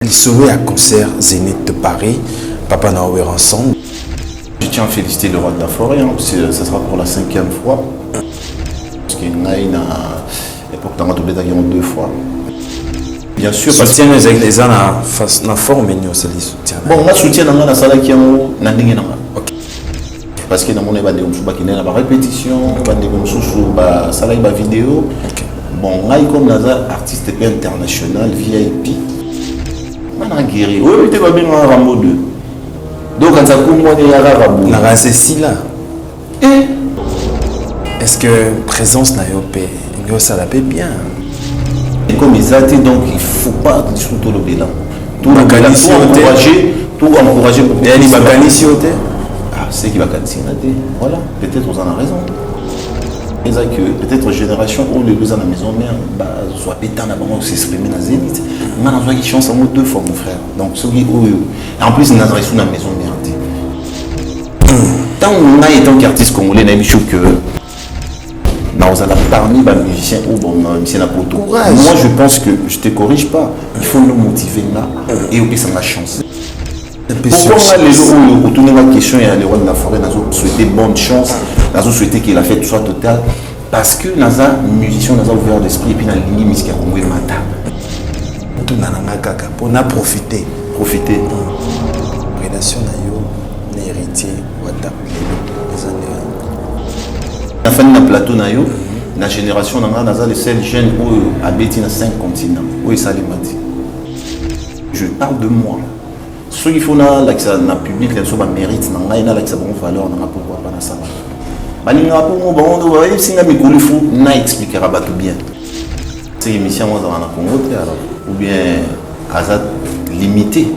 il serait à concert Zénith de Paris, Papa Naoué ensemble. Je tiens à féliciter le roi de la forêt, hein, parce que ce sera pour la 5e fois. Parce qu'il y a une époque où on a doublé d'ailleurs 2 fois. Bien sûr, parce que les gens na forme mais soutien. Bon, on soutient dans la salle qui est na ndenge na. Parce que dans mon ébat de on qui na répétition, on de on ba salle ba vidéo. Bon, on comme Nazar artiste international VIP. On a guéri. Oui, tu vas bien en Rambo 2. Donc quand ça comme moi il y a Rambo. Na rasesi là. Est-ce que présence na yopé, ça la paie bien. Comme ils ont donc il ne faut pas discuter le bilan. Tout encourager pour bien il va gagner si ah c'est qui va gagner voilà peut-être vous en avez raison. Mais peut-être génération où les deux à la maison mère soit pétant là bas s'exprimer dans Zénith. Mais on a une chance en mode 2 fois mon frère. Donc ceux qui en plus on a reçu dans la maison mère. Tant on a été artiste congolais n'a eu que parmi les musiciens ou bon musiciens moi je pense que je te corrige pas, il faut nous motiver là et aussi ça la chance. Pourquoi les gens où retourner la question et aller voir la forêt nous souhaiter bonne chance, nous souhaiter qu'il a fait soit total parce que Naza musicien Naza ouvert d'esprit et puis dans la ligne musique Congo et Mata. Tout nanga kaka pour na profiter. Relation na yo héritier wata les années. La fin de plateau nayo, la génération naza les seuls jeunes où habitent dans 5 continents. Où ça les mati. Je parle de moi. Ceux qui font la public, les gens méritent, na la bon valeur, pourquoi pas na ça. Balinga pour moi, bon, si na mikolo fou, na expliquera ba tout bien. C'est émission moi dans la Congo alors ou bien azat limité.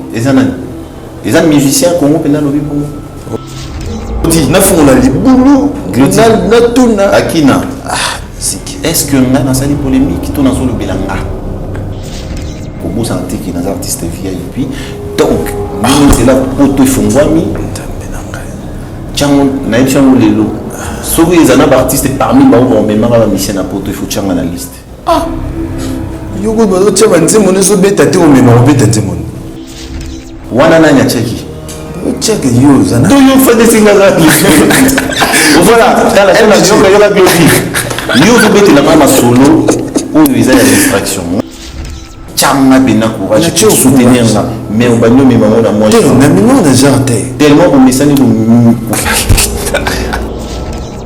Les musiciens Congo pénal lobby pour moi. Na fona libulu na tuna akina est-ce que on a dans cette polémique tout dans le bilanga au bout santé qui nos artistes VIP donc nous c'est là pour tout fongwami tchango na tchango lelo soki ezana ba artiste parmi ba on même la mission na poto faut tchango na liste yoko ba tchango nzemo neso beta te o même o beta nzemo wana na nya cheki check you zana do you for this thing voilà dans la chaîne il y a la globie you vous mettez la main solo ou ils ont la distraction chama bina courage pour soutenir là mais on va nous même on a moi na mino na jardin tellement pour messani pour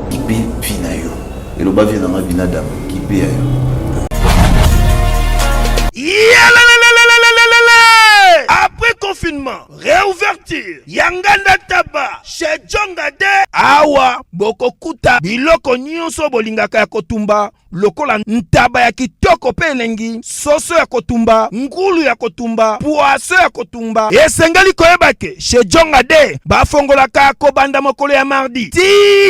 qui paye pinayo et le bas vient dans ma binada qui paye après confinement, réouverture, Yanganda Taba, chez Djongade, Awa, Bokokuta, Biloko Nyonso Bolingaka ya Kotumba, lokola ntaba ya kitoko pe elengi, soso ya kotumba, ngulu ya kotumba, poaso ya kotumba, esengeli koyebake, chez Djongade, bafongolaka kobanda mokolo ya mardi, ti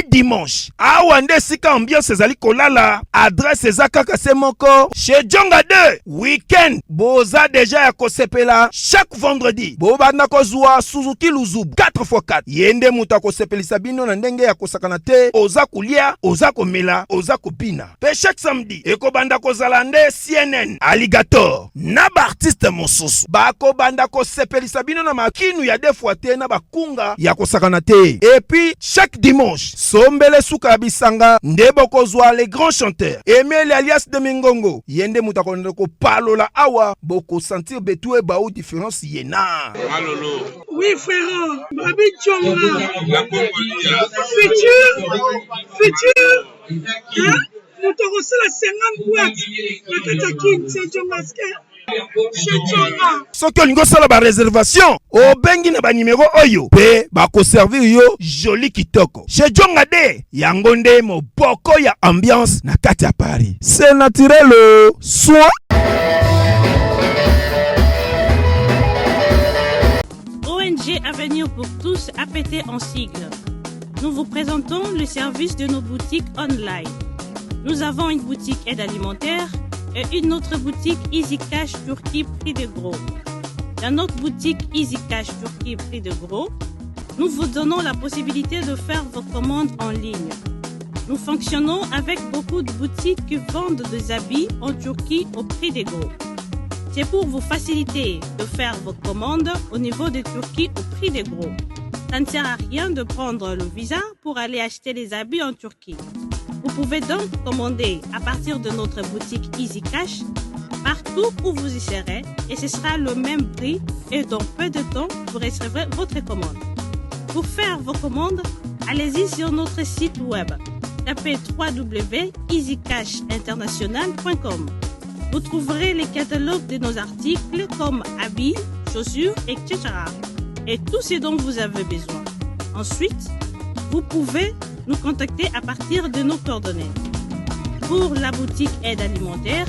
dimanche, awa nde sika ambiance ezali kolala, adresse ezakaka se moko, chez Djongade, weekend, boza deja ya kosepela, chaque vendredi, bobanda kozwa Suzuki Luzubu, 4x4, yende muta kosepelisa bino na ndenge ya kosakana te, oza kulia, oza komela, oza kopina. Pe chaque samedi, ekobanda kozala nde CNN, Alligator, na ba artiste mosusu, bakobanda kosepelisa bino na makinu ya defuate na bakunga ya kosakana te. Et puis, chaque dimanche, sombele suka ya bisanga, nde bokozwa les grands chanteurs, Emile alias de Mingongo, yende muta konde ko palola awa, boko sentir betue baou différence yena. Malolo. Oui frère, Babi Djonga. Futur. Hein? Nous te recevons la 50 boîtes. La Katakin, c'est Djongaske. Soki olingo sala ba réservation obengi na ba numéro oyo pe bako servir yo joli kitoko chez Djongade yango nde moboko ya ambiance na kati ya Paris. C'est naturel soit ONG Avenir pour tous APT en sigle. Nous vous présentons le service de nos boutiques online. Nous avons une boutique aide alimentaire et une autre boutique Easy Cash Turquie prix de gros. Dans notre boutique Easy Cash Turquie prix de gros, nous vous donnons la possibilité de faire vos commandes en ligne. Nous fonctionnons avec beaucoup de boutiques qui vendent des habits en Turquie au prix de gros. C'est pour vous faciliter de faire vos commandes au niveau de Turquie au prix des gros. Ça ne sert à rien de prendre le visa pour aller acheter les habits en Turquie. Vous pouvez donc commander à partir de notre boutique Easy Cash partout où vous y serez et ce sera le même prix et dans peu de temps, vous recevrez votre commande. Pour faire vos commandes, allez-y sur notre site web. Tapez www.easycashinternational.com. Vous trouverez les catalogues de nos articles comme habits, chaussures, etc. Et tout ce dont vous avez besoin. Ensuite, vous pouvez nous contacter à partir de nos coordonnées. Pour la boutique aide alimentaire,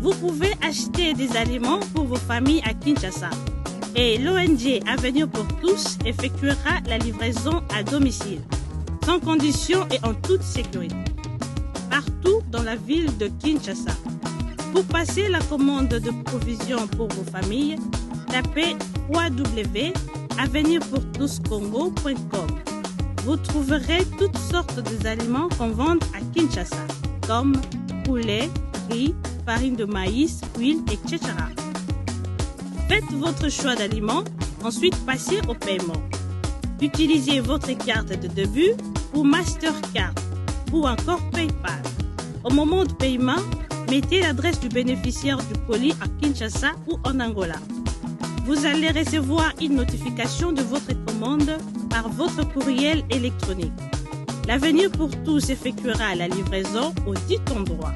vous pouvez acheter des aliments pour vos familles à Kinshasa. Et l'ONG Avenir pour tous effectuera la livraison à domicile, sans condition et en toute sécurité, partout dans la ville de Kinshasa. Pour passer la commande de provisions pour vos familles, tapez www.avenirpourtouscongo.com. Vous trouverez toutes sortes d'aliments qu'on vend à Kinshasa, comme poulet, riz, farine de maïs, huile, etc. Faites votre choix d'aliments, ensuite passez au paiement. Utilisez votre carte de début ou Mastercard ou encore PayPal. Au moment de paiement, mettez l'adresse du bénéficiaire du colis à Kinshasa ou en Angola. Vous allez recevoir une notification de votre commande par votre courriel électronique. L'Avenir pour tous effectuera la livraison au dit endroit.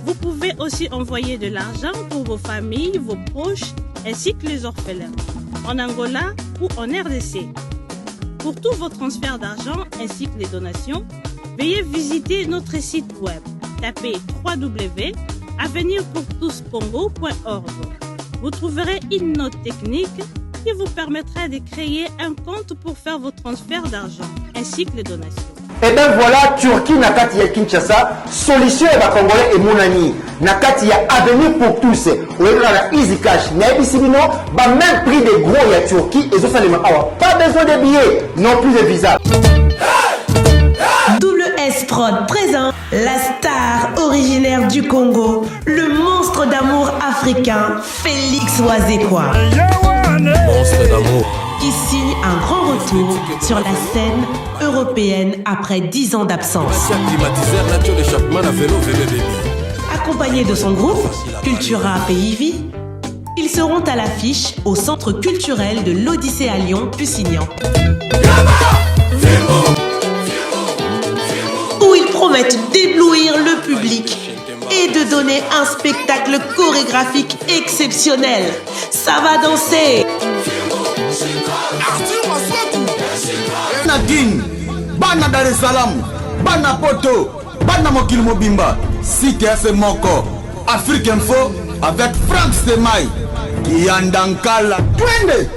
Vous pouvez aussi envoyer de l'argent pour vos familles, vos proches, ainsi que les orphelins, en Angola ou en RDC. Pour tous vos transferts d'argent ainsi que les donations, veuillez visiter notre site web. Tapez www.avenirpourtouscongo.org. Vous trouverez une note technique qui vous permettra de créer un compte pour faire vos transferts d'argent ainsi que les donations. Et bien voilà, Turquie nakati ya Kinshasa, solution ya Congolais et Mounani. Nakati ya Avenir pour tous. Ou la Easy Cash. Mais ici, même prix des gros ya Turquie et ça pas besoin de billets, non plus de visa. Double S Prod présente la star originaire du Congo, le monstre d'amour africain, Félix Wazekwa. Monstre d'amour. Qui signe un grand retour sur la scène européenne après 10 ans d'absence. Accompagné de son groupe, Cultura PIV, ils seront à l'affiche au Centre culturel de l'Odyssée à Lyon, Pusignan. Où ils promettent d'éblouir le public et de donner un spectacle chorégraphique exceptionnel. Ça va danser. Nadine, Bana Dar es Salaam, Bana Poto, Bana Mokil Mobimba, Cité FC Moko, Afrique Info avec Frank Stemai, Yandankala, Twende.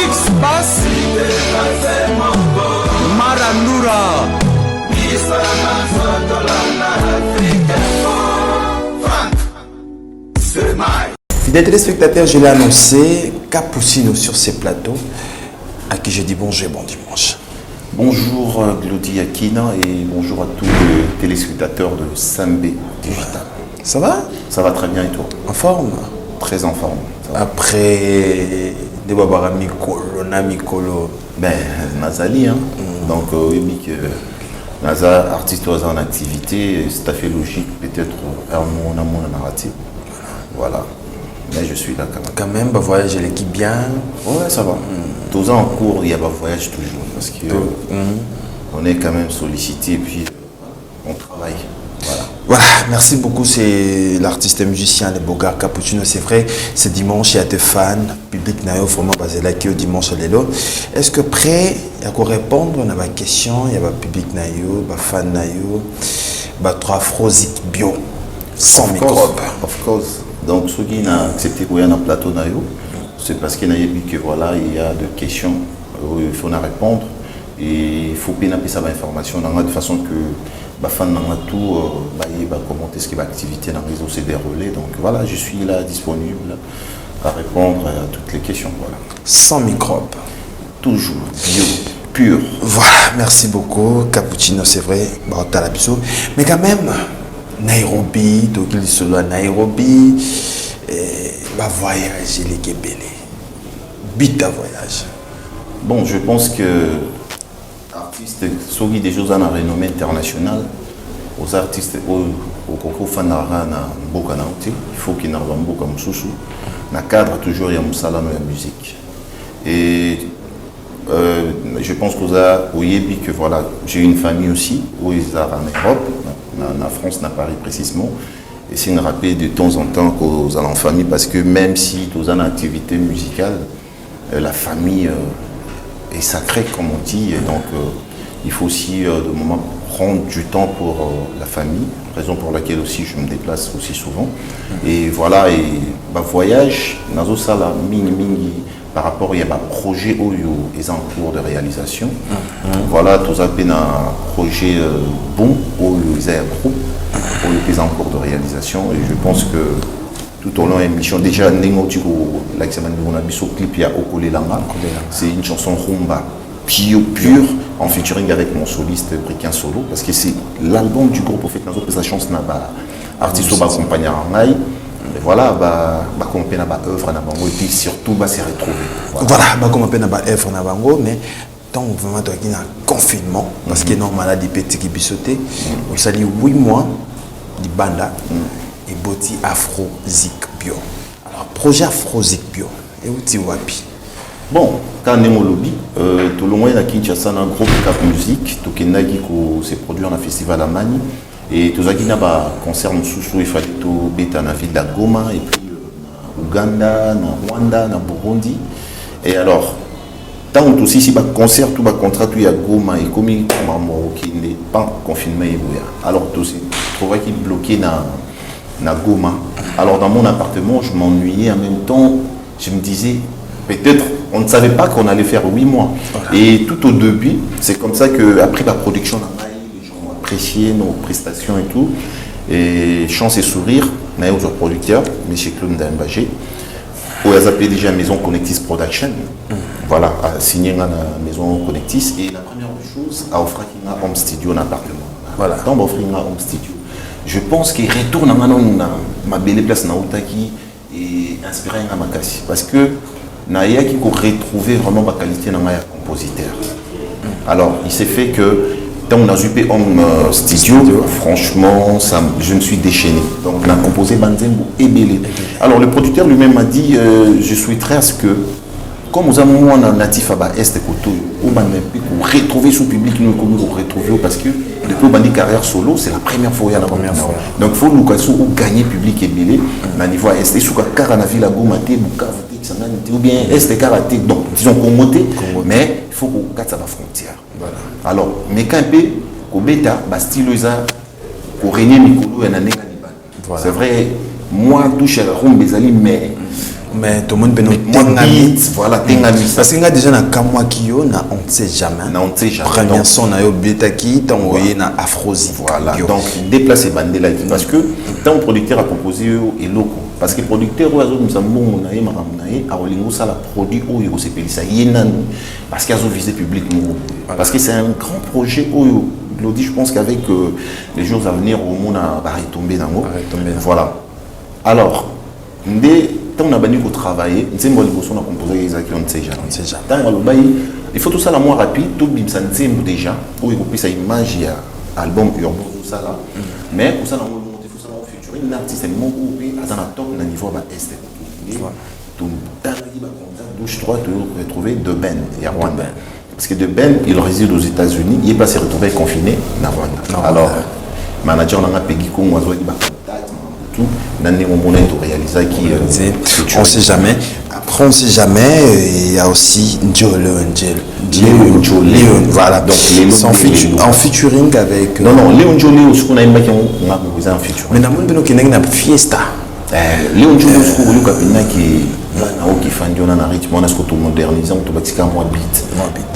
X-Bass, Marandura. Fidèles téléspectateurs, je l'ai annoncé, Capucino sur ces plateaux, à qui je dis bonjour et bon dimanche. Bonjour Glody Akina et bonjour à tous les téléspectateurs de Sambé Digital. Ça va? Ça va très bien et toi? En forme? Très en forme. Après des babara Mikolo, Namikolo. Ben, Nazali, hein. Donc, oui, que Naza, artiste en activité, c'est tout à fait logique, peut-être un narratif. Voilà. Mais je suis là quand même. Quand même, bah, voyage l'équipe bien. Ouais, ça va. Tous en cours, il y a un voyage toujours. Parce que on est quand même sollicité et puis on travaille. Voilà. Voilà, merci beaucoup. C'est l'artiste et musicien, le Bogar Capucino. C'est vrai, c'est dimanche, il y a des fans, public naïo, vraiment basé là qui est dimanche l'élo. Est-ce que prêt à répondre à ma question? Il y a un public naïo, un fan naïo, trois frosiques bio, sans microbes. Of course. Donc, ceux qui ont accepté qu'on y a un plateau naïo, c'est parce qu'il y a dit que voilà, il y a des questions où il faut répondre et il faut pénaper sa information de façon que les fans tout comment est-ce que l'activité dans le réseau s'est déroulée. Donc voilà, je suis là disponible à répondre à toutes les questions. Voilà. Sans microbes. Toujours bio, pur. Voilà, merci beaucoup. Capucino, c'est vrai, mais quand même, Nairobi, donc il se doit Nairobi, va voyager les Kébélés. Bita voyage. Bon, je pense que artistes, ceux qui des choses en renommée internationale, aux artistes, au Coco Fanara, il faut qu'ils n'aient pas comme Soussou, dans le cadre toujours il y a Moussala dans la musique. Et je pense qu'aux Oyebi que voilà, j'ai une famille aussi, où ils sont en Europe, en France, dans Paris précisément. Et c'est une rappel de temps en temps qu'aux en famille, parce que même si tu as une activité musicale, la famille est sacrée, comme on dit. Et donc, il faut aussi, de moment, prendre du temps pour la famille, raison pour laquelle aussi je me déplace aussi souvent. Et voilà, et bah, voyage, dans ça, là, par rapport, il y a un projet où ils sont en cours de réalisation. Voilà, tout ça, c'est un projet bon, où ils ont un groupe, où ils sont en cours de réalisation. Et je pense que tout au long de l'émission, déjà, c'est une chanson rumba pure, en featuring avec mon soliste Briquin Solo, parce que c'est l'album du groupe, au fait, sa chance n'a pas artiste qui accompagne en aïe. Et voilà, comme on a œuvre et puis surtout se retrouver. Voilà, comme on a œuvre mais tant vraiment tu as un confinement, parce que non maladie petit qui peut sauter, on s'est dit 8 mois de banda et boti Afro Zik Bio. Alors projet Afro Zik Bio, et où tu wapi? Bon, quand on est au lobby, tout le monde a Kinshasa un groupe Cap Music, tout le monde s'est produit dans le festival à Mani. Et tout ça qui n'a pas concert sous il fallait tout bêta dans la ville de Goma et puis Ouganda, dans Rwanda, dans Burundi. Et alors, tant que aussi si le concert tout le contrat tout y a Goma et comme il qui n'est pas confiné, alors tout c'est trouvé qu'il est bloqué dans Goma. Alors dans mon appartement, je m'ennuyais en même temps, je me disais peut-être on ne savait pas qu'on allait faire 8 mois. Voilà. Et tout au début, c'est comme ça qu'après la production, apprécier nos prestations et tout. Et Chance et Sourire, on a autre producteur, M. Claude Ndambagé, où ils appellent déjà Maison Connectis Production. Voilà, à signer la Maison Connectis. Et la première chose, à offrir un home studio dans l'appartement. Voilà, donc on offre un home studio. Je pense qu'il retourne à ma belle place dans Outaki et inspiré à Makassi. Parce que Naya qui retrouver vraiment ma qualité dans ma compositeur. Alors, il s'est fait que on a joué en studio, franchement, je me suis déchaîné. Donc, on a composé Banzembo et Bélé. Alors, le producteur lui-même m'a dit je souhaiterais à ce que, comme nous avons un natif à Est et Koto, on va retrouver ce public, nous retrouver parce que depuis qu'on a une carrière solo, c'est la première fois. Donc, il faut nous gagner public et Bélé, à niveau Est. Et sur le cas, on a vu la Gomate, ou bien Est et Karaté, donc disons Congoté, mais il faut qu'on garde la frontière. Voilà. Alors, mais quand on peut, style qu'on règne Mikolo et Nané Cannibal. C'est vrai, moi, touche à la ronde Bezali, mais tout le monde peut nous voilà, parce qu'il y a déjà un Kamwa qui on ne sait jamais. On ne sait jamais. Première son, on a eu Beta qui est envoyé dans Afrosi. Voilà, donc déplacer Bandela parce que tant le producteur a proposé et loco. Parce que le producteur, nous avons un produit où il s'est payé ça. Parce qu'il a visé public. Parce que c'est un grand projet où je pense qu'avec les jours à venir, au monde va retomber dans l'eau. Voilà. Alors, on a banni pour travailler, on a composé les actions, on ne sait jamais. Il faut tout ça la moins rapide, tout le monde déjà, pour que ça image, il y a album urbain, tout ça là. Mais pour ça, il faut ça futur, un artiste, il y a un top niveau Est. Tout le douche 3, tu retrouver de Ben, il y a Rwanda. Parce que de Ben, il réside aux États-Unis, il n'est pas se retrouver confiné dans Rwanda. Alors, manager n'a pas payé comme oiseau, il va tout. On ne sait jamais. Après, on ne sait jamais. Il y a aussi Léon. Voilà. Donc, en featuring avec. Non, Léon Jolé, ce qu'on a aimé, on a besoin en featuring. Mais dans le monde, a fiesta. Léon Jolé, ce qu'on a qui fait un rythme, on a ce qu'on modernise, on a un mois beat.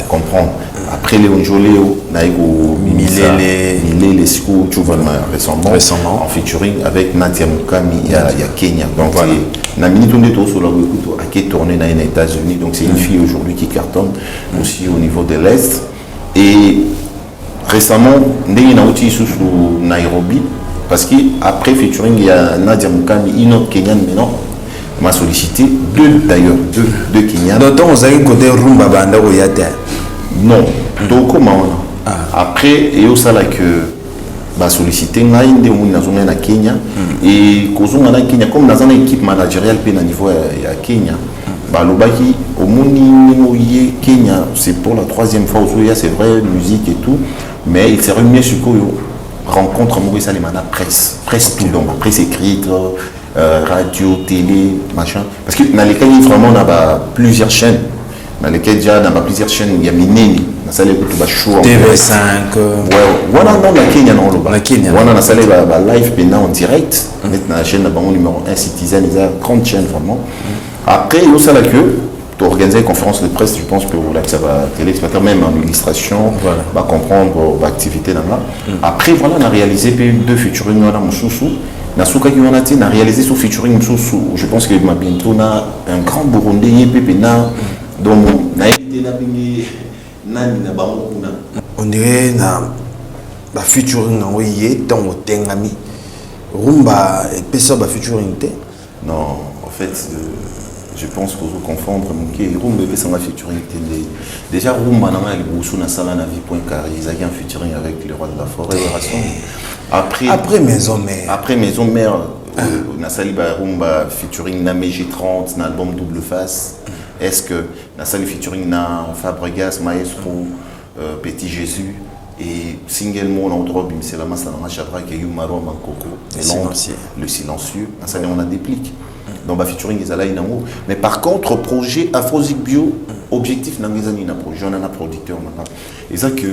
Comprendre. Après Léon Jolé, on a Milé, les schools, tu vois, récemment, en featuring avec Nadia Mukami, il y a Kenya. Donc, la minute on est sur la route, qui est tournée dans les États-Unis. Donc, c'est une fille aujourd'hui qui cartonne aussi au niveau de l'Est. Et récemment, on a eu sur Nairobi, Parce qu'après featuring, il y a Nadia Mukami, une autre Kenyan maintenant, m'a sollicité, deux Kenyans. D'autant vous avez côté Rumba Banda ou Yate. Non, donc comment après, il y a aussi là que bah sollicité ngainde ou nazonga na Kenya et kozonga na Kenya comme dans une équipe managériale pe na niveau à Kenya. Bah lobaki au moni Kenya, c'est pour la 3e fois où c'est vrai musique et tout, mais il s'est remis sur quoi rencontre Maurice Alemana presse tout donc presse écrite, radio, télé, machin. Parce que dans les cas vraiment on a plusieurs chaînes. Dans lesquelles déjà dans plusieurs chaînes il y a Mineni, dans celle où tu vas show TV5. Ouais, voilà dans la Kenya non la Kenya. Voilà dans celle où live maintenant en direct. Maintenant la chaîne là-bas numéro 1 Citizen, il y a grande chaîne vraiment. Après il y a aussi là que tu organises une conférence de presse, je pense que ça va téléspectateur même en illustration, va comprendre l'activité là-bas. Après voilà on a réalisé deux featuring là Moussoussou. Nasuka qui on a réalisé ce featuring Moussoussou. Je pense que bientôt on a un grand Burundais Pépena. Donc, on dirait na featuring na oye tant otengami rumba et pesa ba featuring te. Non, en fait je pense qu'on peut confondre mon rumba et pesa featuring déjà rumba na ngai busu na sala na vie.carré ils ont un featuring avec le roi de la forêt après maison mère na sali ba rumba featuring na MG30 na album Double Face. Est-ce que la salle featuring na Fabregas, Maestro, Petit Jésus et single mot en droit c'est la masse dans Chadra qui est Yumaro Mankoko le silencieux la salle on a déplique donc ba featuring ils allaient inango mais par contre projet Afrozik Bio objectif na ngezani na projet on a producteur maintenant et ça que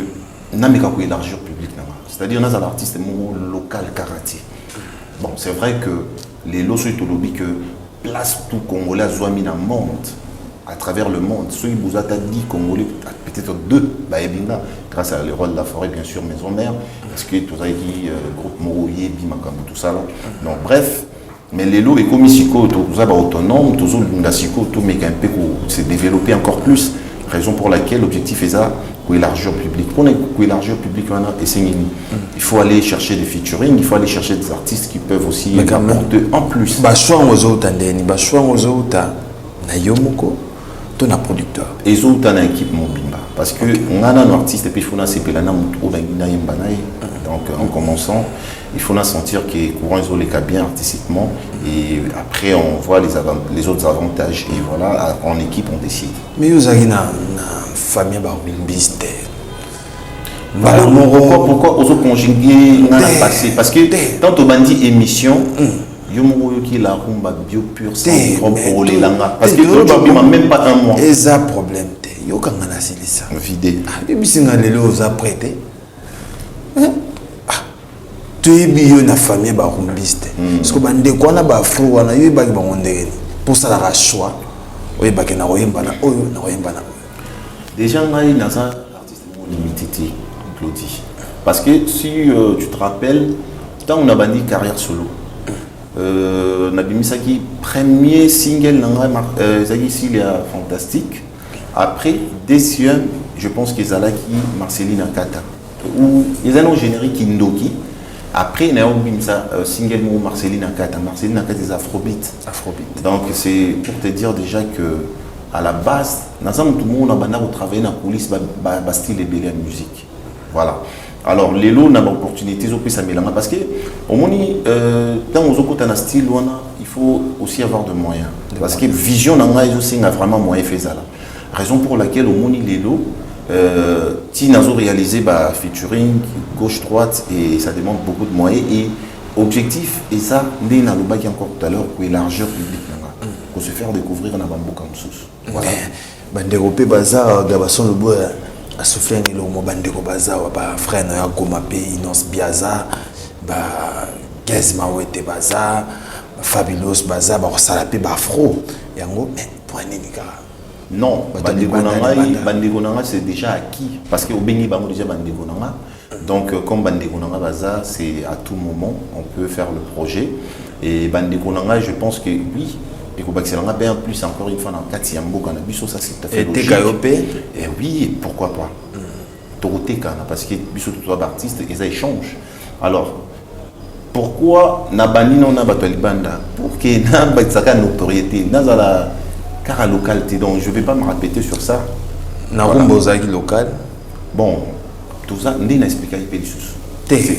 na meka ko élargir public na c'est-à-dire na l'artiste local karaté bon c'est vrai que les lots sur lobby que place tout Congolais Zouami dans le monde à travers le monde. Ceux qui vous ont dit Congolais, peut-être deux, grâce à le rôle de la forêt, bien sûr, Maison Mère, parce que tout ça dit, groupe Moroye, Bimakam, tout ça là. Donc, bref, mais les lots et comme Siko, tout ça va autonome, tout ça, tout mais un peu s'est développé encore plus. Raison pour laquelle l'objectif est ça, pour élargir le public. Pour élargir le public, il faut aller chercher des featuring, il faut aller chercher des artistes qui peuvent aussi apporter en plus. Un producteur et ils ont une équipe mobile parce que on a un artiste et puis il faut donc en commençant il faut sentir que courant ils ont les cas bien artistiquement et après on voit les autres avantages et voilà en équipe on décide mais vous avez une famille barbiste pourquoi aux autres conjugués passé parce que tant au bandit émission qui la rumba bio pure sans pour les langues parce que tu n'as même pas un mois et ça problème yo quand on a ça vidé depuis singa lelo za prêté tu es bio na famille ba rumbiste parce que bande quoi na ba fro wana yo ba ngondeli pour ça la choix oye ba na oyemba na oyo na oyemba na déjà ngai na ça artiste limité Claudie parce que si tu te rappelles quand on a bandi carrière solo Nabimisaki premier single Zagisi il est fantastique après deuxième je pense qu'ils allaient qui Marceline Akata ou ils ont un générique Indoki après il y a un single Marceline Akata des Afrobeat donc c'est pour te dire déjà que à la base tout le monde a travaillé dans la police style et belle musique voilà. Alors, les lots n'ont pas d'opportunité parce que, au moins, dans le style, il faut aussi avoir de moyens. Parce que vision, il a vraiment moyen fait ça. Raison pour laquelle, au moins, les lots, ils ont réalisé featuring, gauche-droite, et ça demande beaucoup de moyens. Et objectif, et ça, on a le bac encore tout à l'heure, pour élargir le public, pour se faire découvrir dans Bambou comme ça. Voilà. Bandéropé Bazar, Gabason le bois. A souffler ni le mot bandeko baza ba frère na Goma pe Inos Biaza ba Gazma wete baza Fabulous baza ba salape ba fro yango mais point ni kara non bandeko nanga c'est déjà acquis parce que au bengi bango déjà bandeko nanga donc comme bandeko nanga baza c'est à tout moment on peut faire le projet et bandeko nanga je pense que oui et qu'on va bien plus encore une fois dans 4 cannabis ça c'est tout à fait logique. Et oui, pourquoi pas parce que biso tout artiste et ça échange alors pourquoi Nabani non Nabatolibanda pour que Nabatsaka notoriété, Nazala car localité, donc je ne vais pas me répéter sur ça. Narumbozaki local. Bon, tout ça, on a expliqué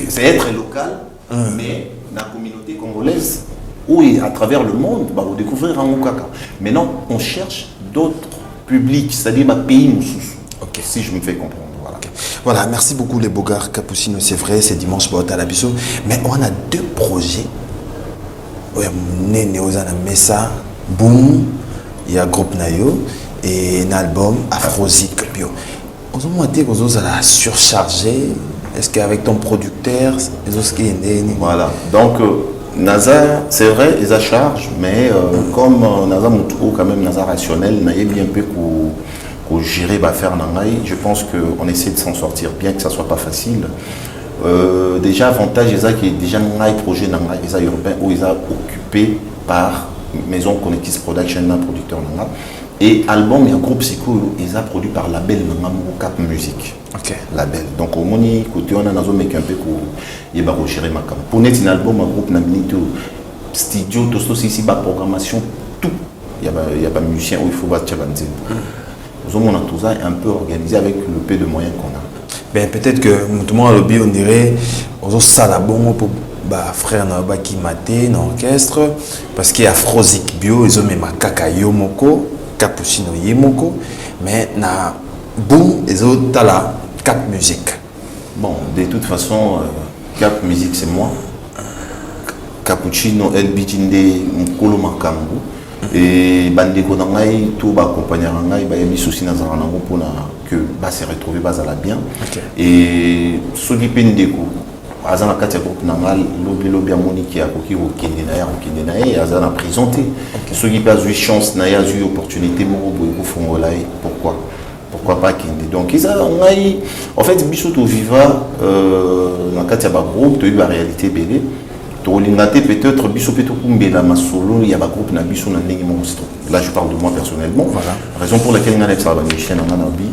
c'est être local, mais la communauté congolaise, oui, à travers le monde, bah, on découvrir un Okaka. Maintenant, on cherche d'autres publics, c'est-à-dire ma pays Moussous. Ok. Si je me fais comprendre. Voilà. Okay. Voilà, merci beaucoup les Bogar Capucino, c'est vrai, c'est dimanche pour Talabiso. Mais on a deux projets. Ouais, Nénéozana Messa, Boom, il y a groupe Nayo et un album Afrozik Bio. On a dit qu'on a surchargé. Est-ce qu'avec ton producteur, voilà. Donc, NASA, c'est vrai, ils a charge, mais comme NASA Moutou, quand même, NASA rationnel, n'a bien peu qu'on gérer, faire Nangaï, je pense qu'on essaie de s'en sortir, bien que ça ne soit pas facile. Déjà, avantage, ils ont qui est déjà Nangaï projet Nangaï, ils ont urbain, où ils ont occupé par Maison Connectis Production, un producteur Nangaï. Et album, il y a un groupe psycho, ils ont produit par label Nangaï Cap Music. Ok. Label. Donc, au moni, côté on a un peu il va rechercher ma cam. Pour net un album, un groupe Naminito, studio, tout ça, ici, programmation, tout. Il y a pas musicien où il faut battre Tchabanzé. Nous avons tout ça un peu organisé avec le peu de moyens qu'on a. Ben, peut-être que tout le monde lobby, on dirait, on a la bombe pour frère qui maté dans l'orchestre, parce qu'il y a Afrozik Bio, ils ont même Kaka Yomoko, Capucino Yemoko, mais na boum, ils ont la Cap Musique. Bon, de toute façon, Cap Musique c'est moi. Cappuccino, El Bijinde, Mkolo Makambu. Et Bandeko Nangai, tout va accompagner Nangai, il y a des soucis dans Zanango pour que se retrouver à bien. Et ce qui est Ndeko, Azana Katia Groupe Nangal, Lobby Amoni qui a coquille au Kindenae, et Azana présenté. Ceux qui passent eu chance, n'a eu opportunité, pourquoi? Pourquoi pas Kinde? Donc, en fait, Bissot au Viva, dans Katia Groupe, tu as eu la réalité belle. Peut-être Bissot Petokumbela Masolo, il y a un groupe Nabiso Nandingi Monstre. Là, je parle de moi personnellement. Voilà. Raison pour laquelle on a des chaînes en Anabi.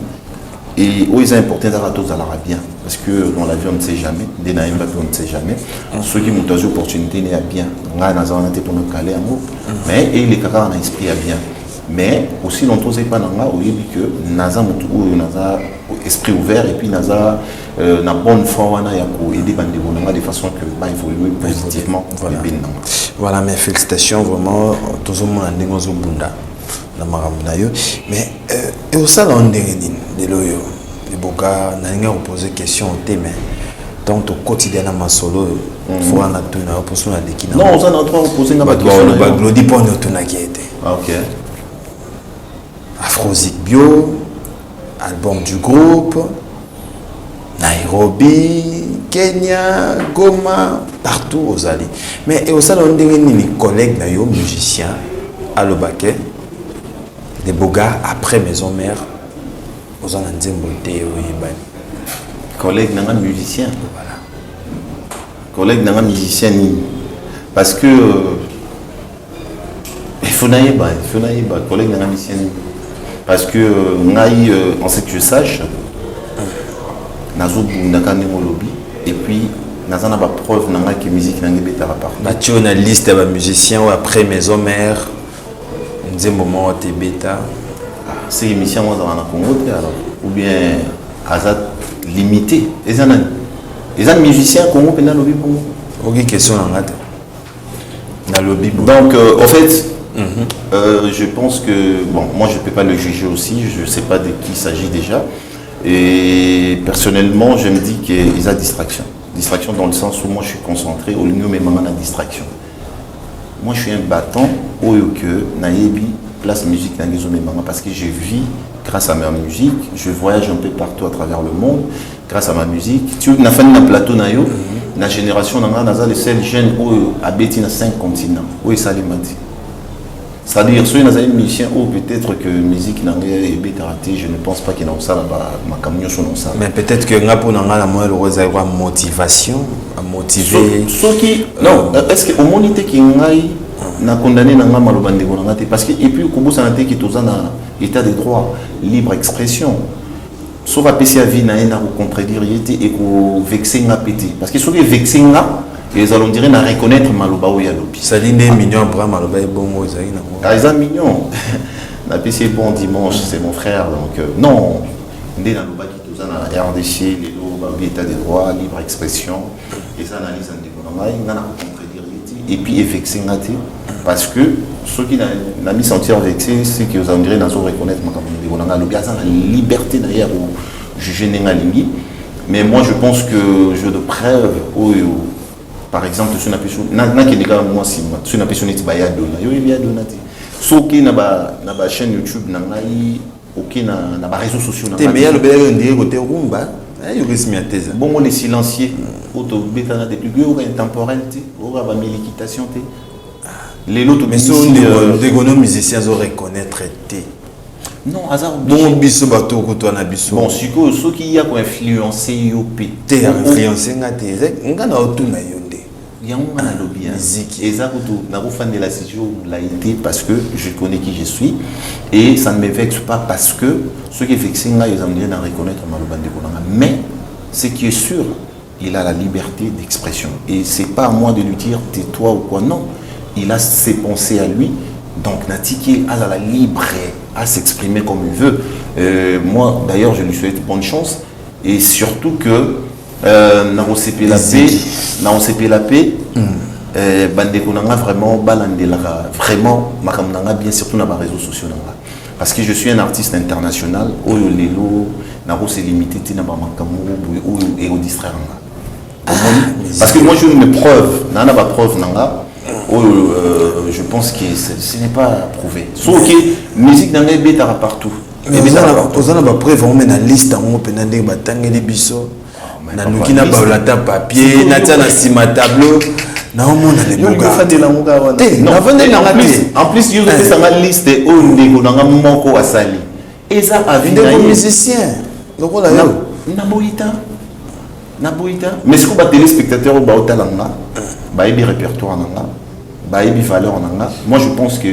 Et où ils ont importé des ratos à l'arabien. Parce que dans la vie, on ne sait jamais. Des naïms, on ne sait jamais. Ceux qui ont des opportunités, il y a bien. On a été pour nous caler un mot. Mais les caca, on a esprit à bien. Mais aussi, on ne sait pas que Naza esprit ouvert et puis Naza na bonne foi aider de façon que évoluer positivement. Voilà, mes félicitations vraiment. Tout le monde a dit bunda na maramnayo. Mais et au salon de loyo, les boka n'a posé question au thème. Donc au quotidien à ma solo, faut en attendre pour son adéquina. Non, on a trois posé na question. Bah glodi pour nous tout na qui était. OK. Afrozik Bio, album du groupe, Nairobi, Kenya, Goma, partout aux alliés. Mais au salon des collègues, musiciens, à l'Obaké, des Bogards après Maison Mère, aux Anandimboté, collègues n'a musicien. Voilà. Collègues n'a musicien, parce que il faut naïba, collègues n'a musicien. Parce que en ce que je sache, et puis Nazana ba preuve nanga que musique nanga betara par. Tu as une liste de musiciens après Maison Mère, un moment où tu bêta. C'est émission moi dans Congo alors ou bien Azat limité. Les musiciens Congo pendant lobby Congo. OK, question dans lobby. Donc en fait je pense que, bon, moi je ne peux pas le juger aussi, je ne sais pas de qui il s'agit déjà. Et personnellement, je me dis qu'il y a distraction. Distraction dans le sens où moi je suis concentré, au lieu de me mettre en distraction. Moi je suis un battant, au lieu que Naïbi, place musique, parce que je vis grâce à ma musique, je voyage un peu partout à travers le monde, grâce à ma musique. Tu as fait un plateau, la génération, les seuls jeunes qui habitent dans 5 continents, où ils s'alimentent. C'est-à-dire, si vous avez un musicien ou peut-être que la musique n'a pas raté, je ne pense pas qu'il y a ça ma camion sur ça. Mais peut-être que nous avons une motivation, à motiver. Non, est-ce que au monité qui n'a condamné n'a malobandé parce que et puis au Kobo santé qui est dans état de droit, libre expression. Sauf à PC à vie n'a rien à contredire et qu'on vexer n'a pété. Parce que ce qui est vexé n'a Et ils allons dire na reconnaître maloba ou yalobi. Ça dit des millions bras maloba et bon moi ça y na. Ils sont mignons. Na PC bon dimanche, c'est mon frère donc non. Ndé na loba qui tous na RDC, les loba état de droit, libre expression et ça analyse en développement, il na contredire et puis vexé ngati parce que ceux qui n'a mis sentir vexé c'est que vous en direz dans reconnaître mon na lobi ça la liberté d'ailleurs juger nengalingi. Mais moi je pense que jeu de preuve par exemple sur na qui nega moi si sur na personne ti bayado na yo il y a donati so qui na ba chaîne YouTube na ngai OK na ba réseaux sociaux na mais il y a le bel on côté rumba il risque mi teza bon moi les silencieux auto betana des plus gros intemporel ti ora ba militation ti les lots mais sont des musiciens à reconnaître té non hasard bon biso bato ko to na biso bon siko ceux qui y a ko influencer yo té influencer ngate ngana otuna yo il y a un lobby musique et ça tout n'a pas fan de la situation l'a été parce que je connais qui je suis et ça ne me vexe pas parce que ceux qui vexent là ils ont bien à reconnaître Maloba Ndekolanga mais ce qui est sûr il a la liberté d'expression et c'est pas à moi de lui dire tais-toi ou quoi non il a ses pensées à lui donc Natiki a la libre à s'exprimer comme il veut moi d'ailleurs je lui souhaite bonne chance et surtout que na OCP la paix bandeko nanga vraiment balandelaka vraiment makamnanga bien surtout na ba réseaux sociaux nanga parce que je suis un artiste international oyo lelo na ko se limiter tina ba makamu et au distraire parce que moi je me preuve na ba preuve nanga je pense que ce n'est pas prouvé sauf que musique nanga betara partout mais vous avez preuve on met na liste en open ndenge batangeli biso na nukina baolata papier na tia na sima tableau na omona les boga en plus you avez sa liste au ndeko nanga moko asali et ça avis na musicien donc on a na boita mais ce que ba téléspectateurs ba otalanga ba ebi répertoire nanga ba ebi valeur nanga moi je pense que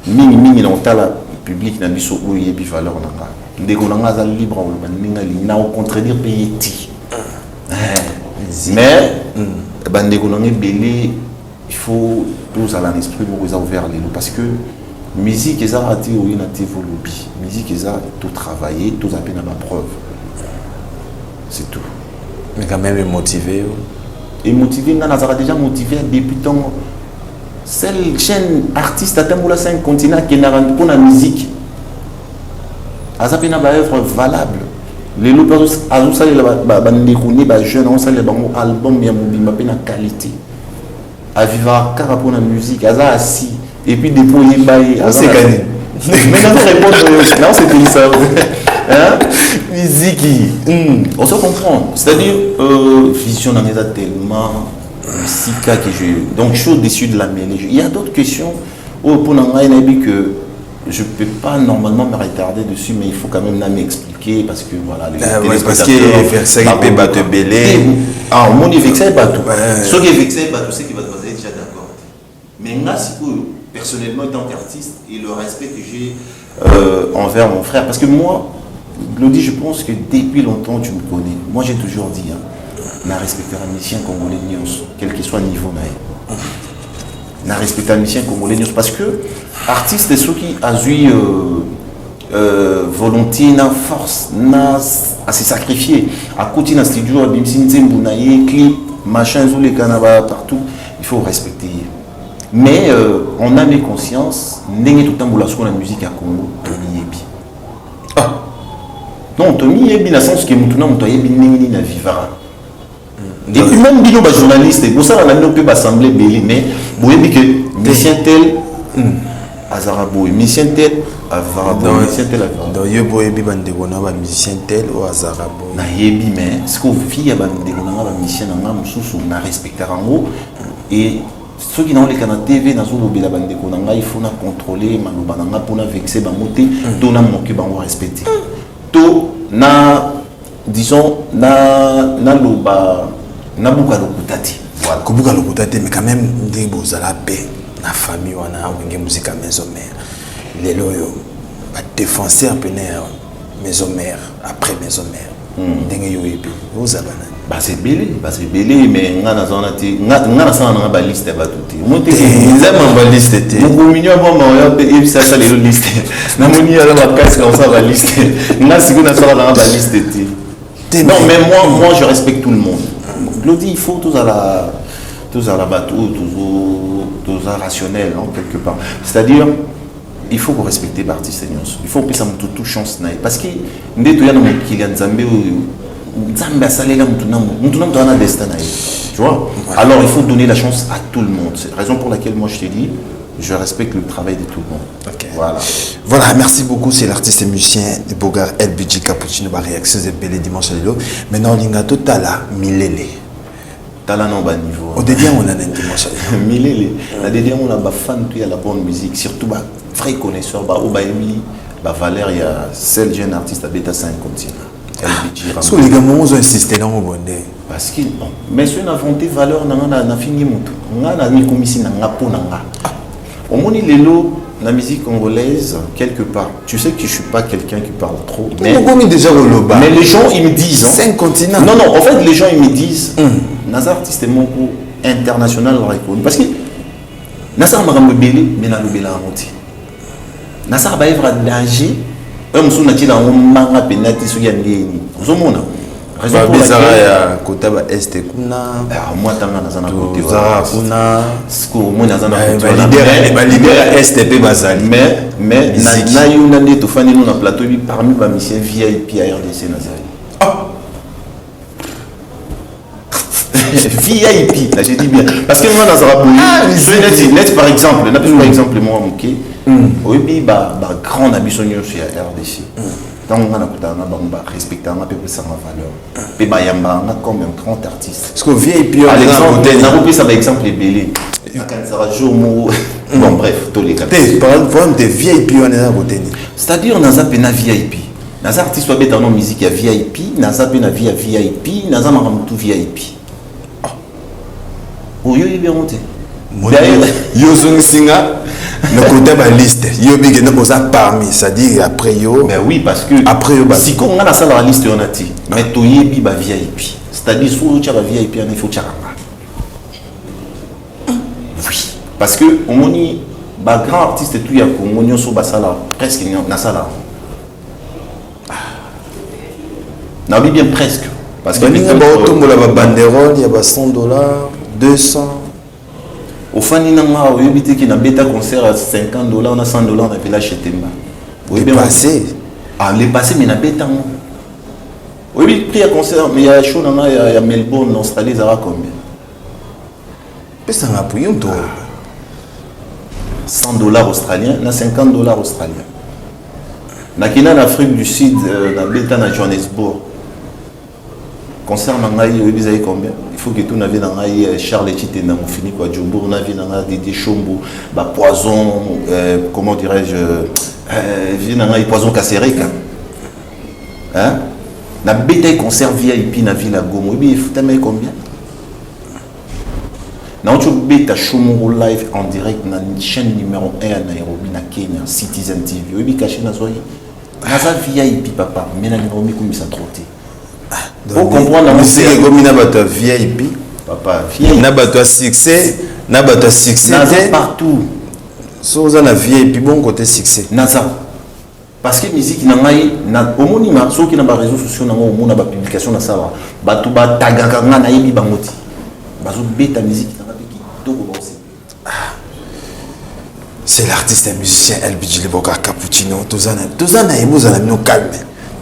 mingi na otala public na biso o ebi valeur nanga ndeko nanga za libre ou ba ninga li na contredire pays mais bandeko nanga belé il faut tous à l'esprit pour les ouvrir les lots parce que musique est raté ou une active lobby musique est tout travailler tout à peine à ma preuve c'est tout mais quand même motivé et motivé on a déjà motivé depuis tant seule chaîne artiste à Tamboula 5 continents qui n'a rendu pour la musique à ça peine à œuvre valable les loups à nous ça les bandécouni bah jeunes on ça les bons albums bien mobile ma qualité à vivre car pour la musique à ça assis et puis déployer bail c'est gagné mais non répondre non c'était ça hein musique on se comprend c'est-à-dire vision dans les tellement sika que je donc chaud dessus de la mêlée il y a d'autres questions pour n'en rien que je peux pas normalement me retarder dessus mais il faut quand même m'expliquer parce que voilà les parce que verset peut battre belé ah mon vexé bateau ceux qui vexé bateau c'est qui va te déjà d'accord mais là c'est personnellement en tant qu'artiste et le respect que j'ai envers mon frère parce que moi Glody je pense que depuis longtemps tu me connais moi j'ai toujours dit na respecter un musicien congolais quel que soit le niveau na respecter un musicien congolais parce que artiste est ceux qui a eu volonté na force na à se sacrifier à côté dans studio à bimsi nzembu na clip machin les canaba partout il faut respecter mais on a mes consciences ndenge tout temps boula la musique à Congo Tony Yebi non Tony Yebi dans le sens que mutuna muto yebi ndenge na vivara et puis même bino ba journaliste pour ça on a non peut assembler belé mais boyebi que musicien tel azarabo musicien tel avarabo musicien tel donc yo boyebi bandeko na ba musicien tel ou azarabo na yebi mais ce qu'on vit ya bandeko na ba musicien na mususu na respecter rango et ceux qui n'ont les canaux TV dans le lobby la bande de il faut contrôler maloba nanga pour vexer bangote to na moquer bango respecter to na disons na loba na buka lokutati voilà ko buka lokutati mais quand même ndé bozala paix na famille wana wenge musique maison mère les loyo ba défenseur pener maison mère après maison mère ndenge yo yebi ozala nani c'est belé mais ngana zona ti ngana sana nga ba liste ba tuti monte nzema ba liste te mon mignon bon ma et ça les liste na moni ya ba casque comme ça ba liste nga siko na sala na ba liste ti non mais moi je respecte tout le monde Glody il faut tous à la bateau tous à rationnel hein, quelque part c'est-à-dire il faut respecter l'artiste il faut que ça me toute chance parce que ndeto ya na mokili nzambe tu vois. Alors il faut donner la chance à tout le monde. C'est la raison pour laquelle moi je t'ai dit, je respecte le travail de tout le monde. Okay. Voilà, merci beaucoup. C'est l'artiste et musicien de Bogar LBG Cappuccino par réaction de Belé dimanche à l'eau. Maintenant Lingato Tala Milele. Tala non bas niveau. Au début on a un dimanche à l'eau. Milele. La deuxième on a ba fan puis à la bonne musique, surtout ba vrai connaisseur ba Obaimi, ba Valère il y a seul jeune artiste à Beta 5 continent. Parce que les gars ont insisté dans le monde. Parce que mais si on a inventé valeur na fini mutu. On a mis comme ici na ngapo na nga. Au moins la musique congolaise quelque part. Tu sais que je suis pas quelqu'un qui parle trop. Mais les gens ils me disent 5 continents. Non en fait les gens ils me disent Nazar artiste est mon international reconnu parce que Nazar m'a belé mais na lobela monti. Nazar ba evra danger. Raison pour laquelle Kotaba Est kuna moi tanga nazana côté kuna moi nazana leader Est pe bazali mais na yuna nde to fani na plateau bi parmi ba monsieur VIP à RDC Nazari VIP là j'ai dit bien parce que moi nazara net par exemple na par exemple moi OK oui ba grand abisonyo sur RDC donc on a respecté un peu plus sa valeur et bah yamba on a comme un grand artiste parce que VIP par exemple on a repris ça par exemple les belé quand ça va jouer bon bref tous les cas par exemple des VIP on est à côté c'est-à-dire on a zappé na VIP na artiste soit bête en musique il y a VIP na zappé na VIP na zama tout VIP oh yo bien monté yo singa le côté de la liste yo big na boza parmi c'est-à-dire après yo mais oui parce que après yo si on a la salle la liste on a dit mais to yebi ba VIP c'est-à-dire faut tu as VIP il faut tu oui parce que on moni ba grand artiste tout ya ko monyo so ba sala presque na sala na bien presque parce que il y a ba banderole il y a ba $100 200 au fani nanga o yebite ki na beta concert à $50 na $100 na village Chetemba. Oui bien passé. Ah les passé mais na beta mo. Oui prix à concert mais il y a show nanga il y a Melbourne en Australie ça va combien? Pesa na pour yon to. $100 australiens na $50 australiens. Na kina en Afrique du Sud na beta na Johannesburg. Concert nangai oui vous avez combien? Il faut que tout n'avait dans Charles Tite na fini quoi Djobour n'avait dans des Chombo ba poison comment dirais-je vient dans poison Kasereka hein na bête concert VIP na ville à Goma oui il faut t'aimer combien na tu bête Chombo live en direct na chaîne numéro 1 à Nairobi na Kenya Citizen TV oui caché na soyi na ça VIP papa mais na Nairobi comme ça trotté. Pour comprendre la musique comme na bato VIP papa na bato succès na bato succès partout so za na VIP bon côté succès naza parce que musique na ngai na omonima so ki na ba réseaux sociaux na ngo omona ba publication na sala bato ba tagaka nga na yebi bangoti bazo beta musique na ba ki toko bosé c'est l'artiste et musicien LBG Bogar Cappuccino tozana ebo za na mino calme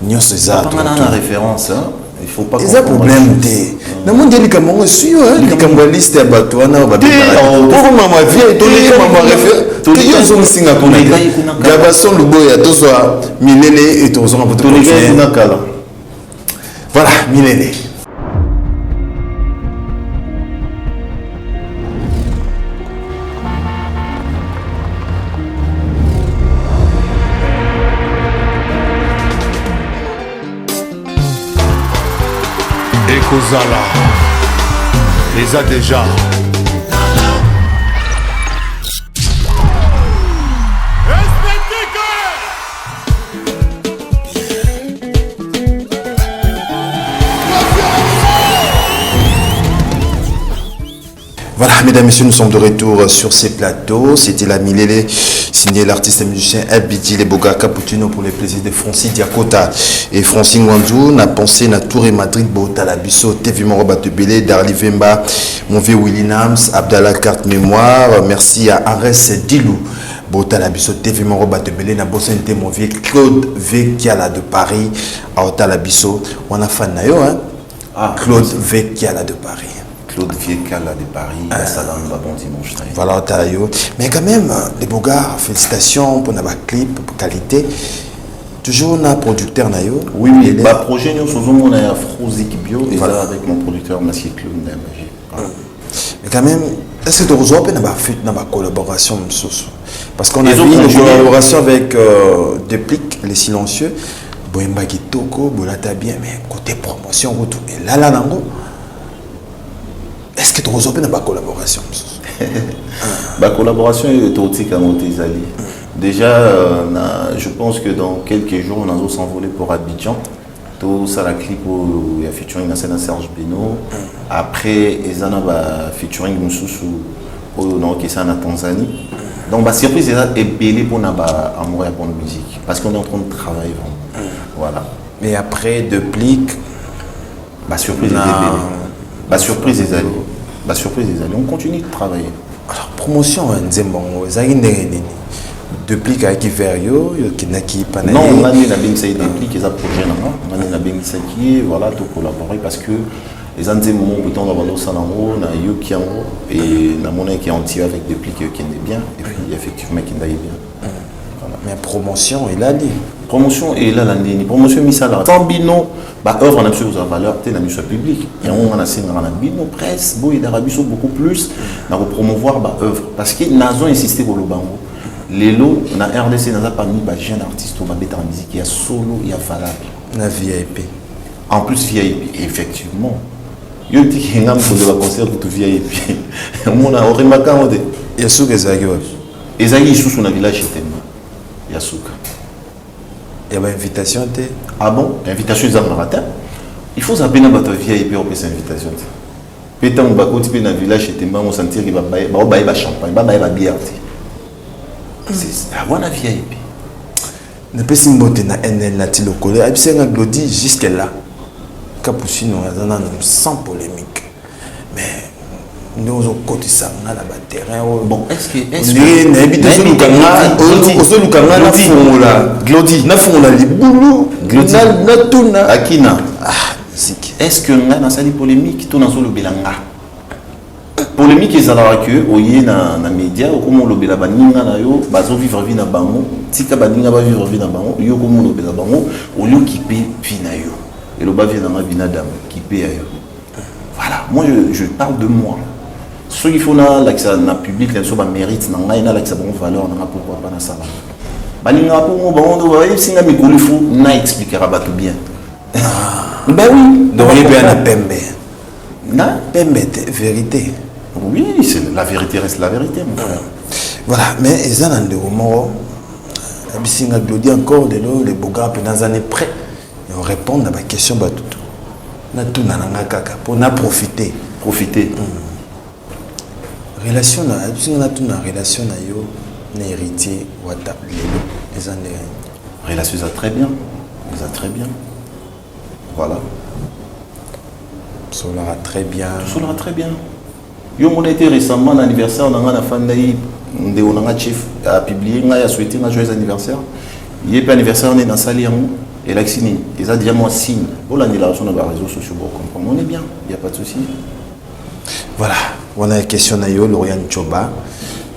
nyonso za to na référence hein il faut pas ça problème té na monde li comme on suit li comme liste ya bato wana ba pour mama vie to li mama référence to li zo msinga ko na gabason luboya to so milele et to so to li kuna kala voilà milele Kozala les a déjà Voilà, mesdames, messieurs, nous sommes de retour sur ces plateaux. C'était la Milele, signé l'artiste et musicien LBD Les Boga Cappuccino pour les plaisirs de Francis Diakota et Francis Ngwanzou. N'a pensé na Tour et Madrid, Bota Labisso, TV Moroba Tebele, Darli Vemba, mon vieux Willy Nams, Abdallah Carte Mémoire. Merci à Ares Dilou. Bota Labisso, TV Moroba Tebele, na bossé mon vieux Claude Vecchiala de Paris, à Ota Labisso. On a fan na yo, hein? Claude Vecchiala de Paris. Claude Vecchiala de Paris, bon dimanche. Voilà, mais quand même, les beaux gars, félicitations pour notre clip, pour qualité. Toujours un producteur nayo. Oui, bah projet nous sommes on a Afrozik Bio et voilà avec mon producteur Monsieur Claude Ndamaji. Mais quand même, est-ce que tu reçois pas fait dans ma collaboration parce qu'on a vu une collaboration avec Déplique, les silencieux, Boemba Kitoko, Bolata bien, mais côté promotion retour. Et là nango. Est-ce que tu reçois dans ma collaboration? Ma collaboration est aussi à Montezali. Déjà, je pense que dans quelques jours, on va s'envoler pour Abidjan. Tout ça, la clip où il y a featuring à Serge Beno. Après, il y a featuring qui est en Tanzanie. Donc, la surprise est belle pour nous amour et bonne musique. Parce qu'on est en train de travailler vraiment. Voilà. Mais après, Déplique, la surprise est belle. La surprise est allée. La surprise est allée. On continue de travailler. Alors, promotion, depuis qu'il vers yo, qui n'a qui pas non, on a mis la BMC Déplique, ils ont projet on a mis la BMC qui voilà, tout collaborer parce que les ans moments où on a vendu ça on a eu qui en et la monnaie qui est entier avec Déplique qui est bien et puis effectivement qui n'est bien. Voilà. Mais promotion, il a dit. Promotion et là l'année promotion mis ça là sans bino bah œuvre en absolu à valeur telle la mission publique et on a signé en bino presse boy d'Arabie Saoudite beaucoup plus na promouvoir bah œuvre parce que nazo insisté pour le bango les lots na RDC n'a pas mis bah jeune artiste au babet en musique il y a solo il y a valable na VIP en plus VIP effectivement yo dit que ngam pour le concert pour VIP on a remarqué on dit il y a sous que ça et ça y sous son village chez Temba il y a sous. Il y a une invitation. Ah bon? Invitation des Amaratin. Il faut savoir que votre VIP pour cette invitation. Peut-être qu'on va continuer dans le village et on va sentir qu'il va y avoir champagne, il va y avoir bière. C'est avoir un VIP. Ne peut pas monter dans NL Nati Lokole. Et puis c'est un glodi jusque-là. Capuchino, sans polémique. Mais nous avons côté ça, on a la terrain. Bon, est-ce que Glodi, na fond la libulu, Glodi, na tuna, Akina. Est-ce que on a dans cette polémique, tout dans le belanga. Polémique ils alors que oye na média ou comment le bela baninga na yo bazo vivre vie na bango, tika baninga ba vivre vie na bango, yo comment le bela bango, au lieu qui paie vie na yo. Et le ba vie na ma vie na dame qui paie yo. Voilà, moi je parle de moi. Ceux qui font là le public, les gens méritent, ils ont une valeur, pourquoi pas dans ça. Baninga pour moi, bon, si on a mis le fou, on expliquera tout bien. Ben oui. Donc il y a un pembe. Non. Pembe, vérité. Oui, la vérité reste la vérité, mon frère. Voilà, mais ils ont un de romans. Si on a glodé encore de l'eau, les beaux gars, dans les années près, ils répondent à ma question. On a tout pour profiter. Profiter. Relation on a tout une relation yo na héritier wata les années relation ça très bien voilà ça l'aura très bien yo mon été récemment l'anniversaire on a la fan d'ailleurs on a chef a publié on a souhaité un joyeux anniversaire il est pas anniversaire on est dans salle et l'axini ils a déjà moi signe pour l'annulation dans les réseaux sociaux pour comprendre on est bien il y a pas de souci. Voilà, on a une question à Lauriane Choba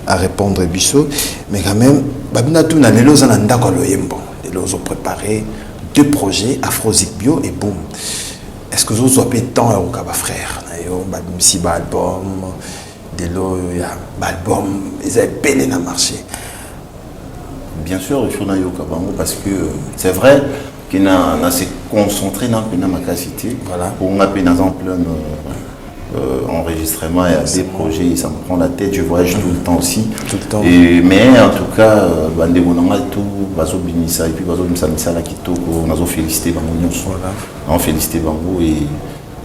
à répondre Bissot, mais quand même, Babina Touna, les lots en andako loyembo, les lots ont préparé 2 projets, Afrozik Bio et boum. Est-ce que vous avez tant au Kaba frère? Si album, des lots, album, ils avaient payé dans le marché. Bien sûr, il faut naïo Kabango parce que c'est vrai qu'il a s'est concentré dans ma capacité. Voilà. Pour on a payé dans un plein enregistrement et à des projets, ça me prend la tête, je voyage tout le temps aussi. Tout le temps. Mais en tout cas, tout, et puis on a félicité Bango. On félicité Bango et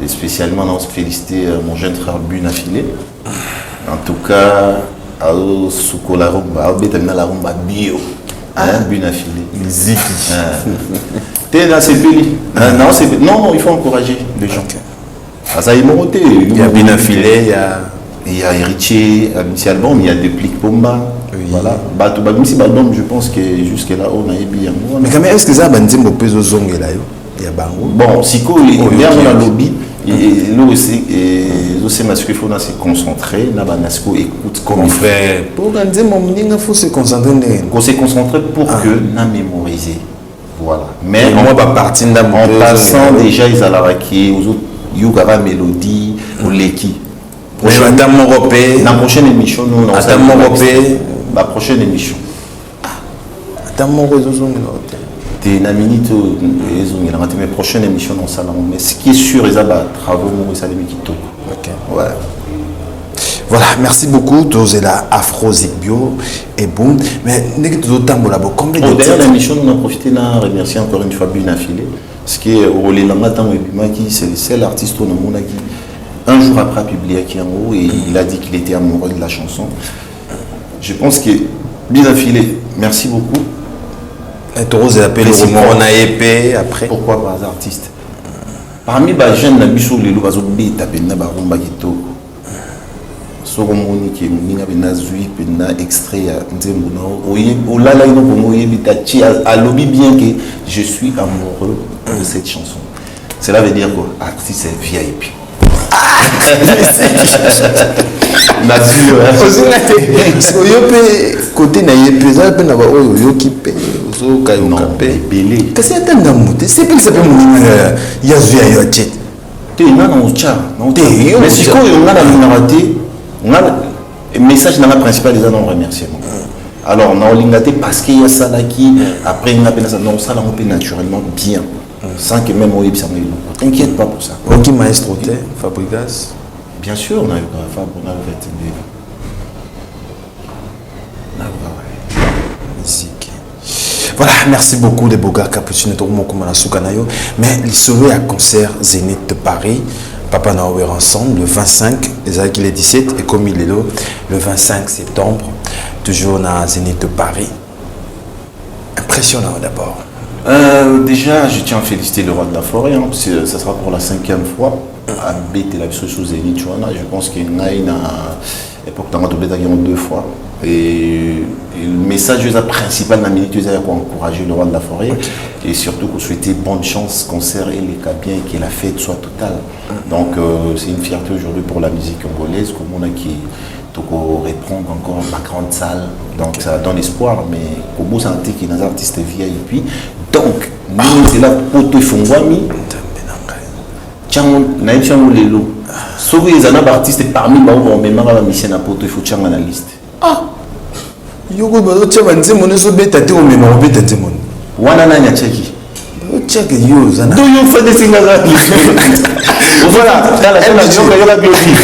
Et spécialement, on se féliciter mon jeune frère Buna Filé. En tout cas, au Soukola Rumba, au Bétamina la Rumba Bio. Buna Filé. Musique. Non, il faut encourager les gens. Ça y est, il y a Buna Filé, il y a Héritier, à album, il y a Déplique Pomba. Oui. Voilà. Je pense que jusque-là, on a bien. Mais quand même, est-ce que ça va dire que vous avez là? Bon, si il y a un lobby, là aussi, il faut se concentrer, écoute comme frère. Pour dire il faut se concentrer. Il faut se concentrer pour que nous mémoriser. Voilà. Mais en passant déjà, ils allaient qui il y aura mélodie ou l'équipe. La prochaine émission, nous la prochaine émission. La minute mais prochaine émission dans salon. Mais ce qui est sûr, ils ont travaux, ils ont des ouais. Voilà, merci beaucoup. Tous la Afro Zigbio et boum. Mais d'ailleurs, l'émission, on a profité de remercier encore une fois Buna Filé. Ce qui est au c'est le seul artiste au monde qui, un jour après, a publié qui en haut et il a dit qu'il était amoureux de la chanson. Je pense que Buna Filé, merci beaucoup. Et tu as appelé le roman épée après. Pourquoi pas les artistes? Parmi les jeunes, les gens qui ont été qui extrait à lobby bien que je suis amoureux de cette chanson. Cela veut dire quoi? Artiste est VIP. Côté message dans la principale des non remerciements. Alors on a lingaté parce qu'il y a ça là qui après on appelle ça non ça là on peut naturellement bien sans que même au ça t'inquiète pas pour ça. Ok maestro Fabrigas. Bien sûr on a eu Fab on a fait musique. Voilà, merci beaucoup les Bogar Capucino mais il serait à concert Zénith de Paris. Papa Naouer ensemble le 25, les 17 et comme il est là, le 25 septembre, toujours dans Zénith de Paris. Impressionnant d'abord. Déjà, je tiens à féliciter le roi de la forêt, hein, parce que ça sera pour la 5e fois à BT la sous Zénith. Je pense qu'il y a une époque dans la 2 fois. Et le message principal de la minute, c'est encourager le roi de la forêt et surtout qu'on souhaitait bonne chance, concert et les cas bien et que la fête soit totale. Donc c'est une fierté aujourd'hui pour la musique congolaise, comme on a qui reprendre encore ma grande salle. Donc ça donne espoir, mais au bout santé qui est un artiste VIP. Donc, nous c'est là pour tout fongwami. Tiens, naïtiamo lelo. Sauf les artistes parmi eux, on met ma mission à pour tout faut tiens la liste. Yoko bazo tchama nzemo neso beta te o mema o beta nzemo. Wana na nyacheki. O cheke yo zana. Do yo fa de singa za. Voilà, dans la yoga yoga biologie.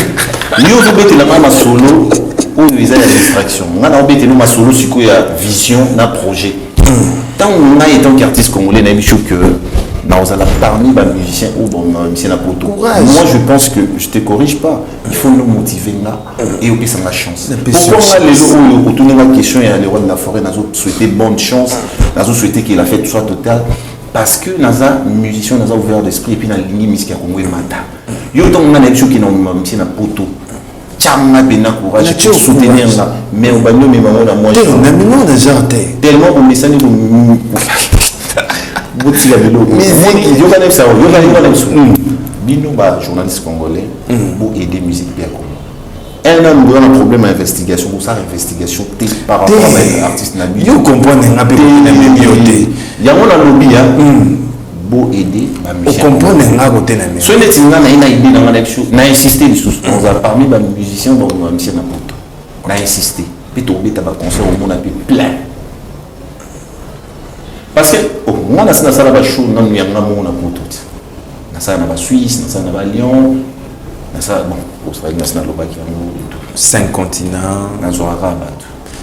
Yo zo beta la mama solo ou ils ont la distraction. Ngana o beta no ma solo siko ya vision na projet. Tant on a étant qu'artiste congolais na bichou que nous allons parmi les musiciens ou musiciens moi je pense que je ne te corrige pas, il faut nous motiver là et aussi ça la chance. Pourquoi on a les gens où autour de la question et le roi de la forêt nous souhaité bonne chance, nous souhaité que la fête soit totale parce que nous avons musiciens nous avons ouvert l'esprit et puis nous avons ligne musique à Congo et Mata. Il y a autant de gens qui ont musicien na poto. Tchanga bena courage pour soutenir là mais on va nous même on a moins tellement on message Bino ba journaliste congolais pour aider musique bien Congo. Un homme doit un problème d'investigation pour ça investigation par rapport à l'artiste Nabi. Yo comprendre nga pe il y a mon lobby pour aider la musique. On comprend nga côté na mais. So net nga na idée dans na insister on a parmi les musiciens dans monsieur na poto. Na insister. Puis tomber ta concert au monde a plein. Parce que moi na sana sala ba show na nyanga mo na poto. Na sana ba Suisse, na sana ba Lyon. Na ça bon, au Australie national lo ba ki tout. 5 continents, na zo arabe.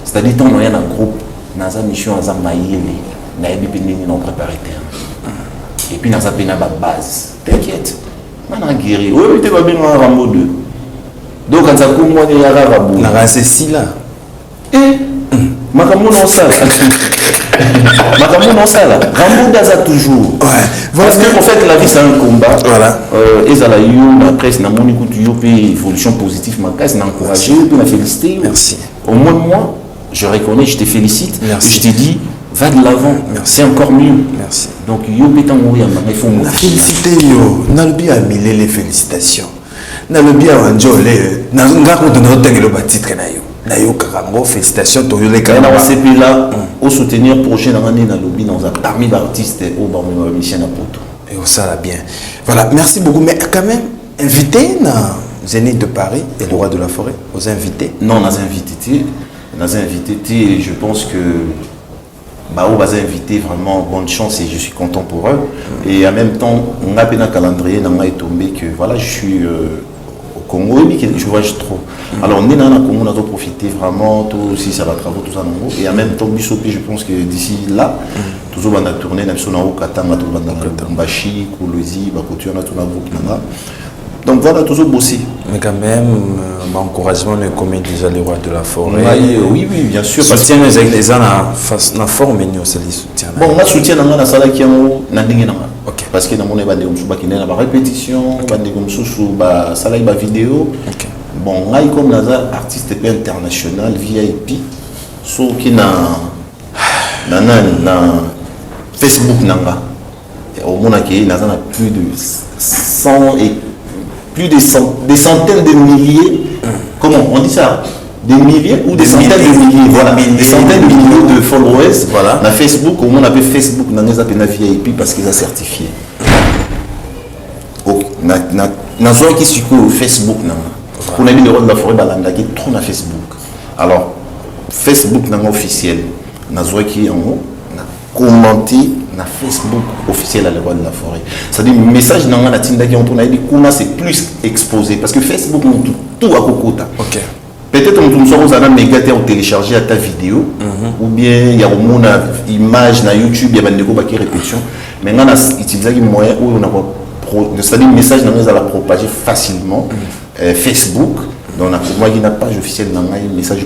C'est-à-dire ton y a un groupe, na za mission za mayele, na ebi pe nini na préparer terrain. Et puis na za pe na ba base. T'inquiète. On a guéri. Oui, tu vas bien en Rambo 2. Donc, quand ça commence, il y a un Rambo. On a rassé si là. Eh, Makamou non ça. Makamou non ça là. Rambo Daza toujours. Ouais. Parce que en fait, la vie c'est un combat. Voilà. Et ça la eu, après, c'est mon écoute, évolution positive, ma caisse, n'a encouragé, puis m'a félicité. Merci. Au moins de moi, je reconnais, je te félicite. Merci. Et je t'ai dit, va de l'avant. C'est encore mieux. Merci. Donc, yo pétant mourir, il faut mourir. Félicité yo. Nalobi a mis les félicitations. Nalobi a wanjole. Nanga ko donner autant le titre na yo. Na yo karango félicitations to yo les gars. Na CP là, au soutenir projet dans l'année Nalobi dans un parmi d'artistes au bar Michel Napoto. Et ça va bien. Voilà, merci beaucoup. Mais quand même, invité na Zénith de Paris et le roi de la forêt, aux invités. Non, on a invité. Et je pense que on va inviter vraiment bonne chance et je suis content pour eux. Et en même temps, on a bien un calendrier, on a tombé que voilà, je suis au Congo et je voyage trop. Alors on est dans le Congo, on a profité vraiment, tout aussi ça va travailler tout ça. Et en même temps, je pense que d'ici là, toujours on a tourné, on a fait au Katanga, on a Bachi, Koulozi, Bakotu, on a tourné à Burkina. Donc voilà, toujours bosser. Mais quand même, mon encouragement est comme déjà le roi de la forêt. Oui, bien sûr. Soutien les gens na forme nous c'est les soutien. Bon, on a soutien dans la salle qui est na ndenge na. OK. Parce que dans mon bande on qui na répétition, bande comme sous ba salle ba vidéo. OK. Bon, on comme Nazar artiste international VIP so qui na Facebook nanga. Au monde qui Nazar a plus de 100 et plus des centaines de milliers, comment on dit ça? Des milliers ou des centaines de milliers, voilà, des centaines de milliers de followers, voilà. Na Facebook, au monde appelle Facebook, na VIP parce qu'ils ont certifié. Na zone qui suit Facebook, pour les le roi de la forêt, balanda qui trop na Facebook. Alors Facebook n'a officiel, na zone qui en haut, na commenter. Na Facebook officiel à la roi de la forêt. C'est-à-dire le message dans la tinda qui on a dit comment c'est plus exposé parce que Facebook montre tout à Kokota. OK. Peut-être on nous sommes en mégater ou télécharger à ta vidéo ou bien il y a une image na YouTube il y a des qui répétition mais on a utilisé des moyens où on a c'est-à-dire le message dans la propager facilement Facebook. Donc, moi, il n'y a pas page officielle dans le message de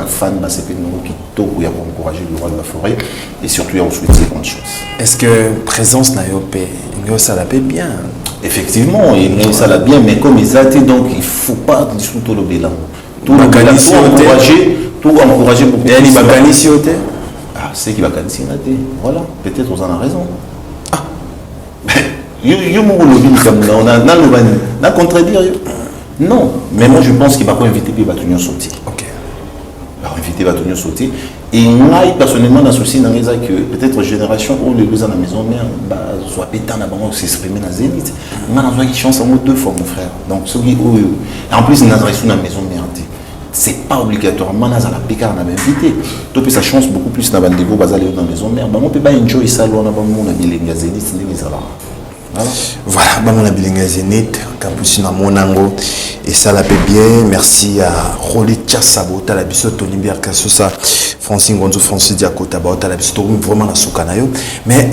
fan, c'est qui pour encourager le roi de la forêt et surtout, on souhaite bonnes choses. Est-ce que présence n'a pas ça la paie bien? Effectivement, ça la bien, mais comme ils ont donc il ne faut pas discuter le bilan. Tout encourager beaucoup. Et il va gagner si on Ah, c'est qui va gagner si on voilà, peut-être vous en avez raison. Ah, on a contredire. Non, mais moi je pense qu'il va pas inviter les bâtonneurs sauter. Ok. Il va inviter les bâtonneurs sauter. Et moi, personnellement, j'associe dans les que peut-être génération où les deux à la maison mère, soit pétant à banque, s'exprimer dans Zénith. On a une chance en deux fois, mon frère. Donc, ceux qui en plus, on a dans la maison mère. C'est pas obligatoirement dans la pécard on a invité. Tu peux sa chance beaucoup plus dans la dégo basale dans la maison mère. On peut pas enjoy ça, on a pas mon ami les Zénith, les ça là. Voilà, on a bien Zénith, Capucine Monango, et ça la paie bien. Merci à Rolly Tchassabo, Talabiso, Tony Biarkasosa, Francine Gonzo, Francis Diakota, Talabiso, vraiment la soukanayo. Mais,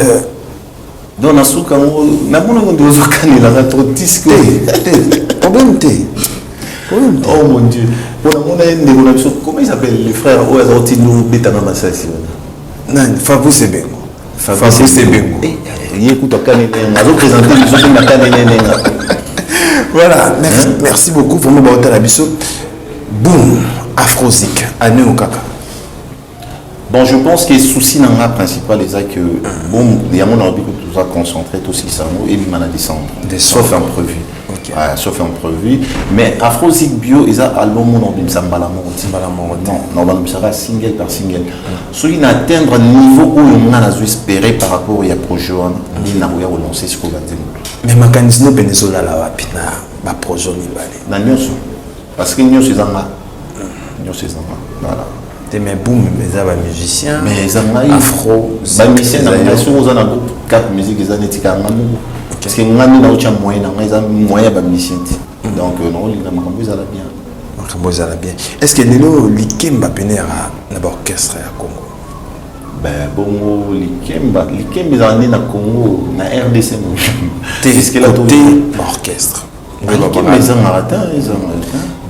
dans la soukanayo, n'a pas de soukanayo, il a trop disque. Problème T. Oh mon Dieu. Comment il s'appelle les frères Oazotino Betanamassa? Non, Fabrice Bengo. Fabrice Bengo. Voilà, merci beaucoup. Vraiment, boum, Afrozik, Ané Okaka. Bon, je pense que le souci dans la principale est que, bon, il y a mon envie que tout ça concentré, tout ce qui s'en va, et il m'a descendu. Sauf imprévu. Okay. Sauf imprévu. Mais Afrozik Bio, ils ont album mon envie, ça m'a non, ça va single par single. Celui qui atteindre un niveau où on a espéré par rapport au projet, il n'a pas relancé ce qu'on va dire. Mais ma mécanisme de Venezuela là, va projet ni balé. Parce que nous sommes là. Voilà. Mais boum, mais ça va musicien. Mais ça afro. Bah musicien, on a 4 musiques des années parce que nous avons moyen, de musicien. Donc non, il a bien. Est-ce que Lelo Likemba Penera n'a pas orchestre à Congo? Ben bongo likemba est né na Congo na RDC mo. Qu'est-ce qu'elle a côté orchestre. Likemba ils ont arrêté,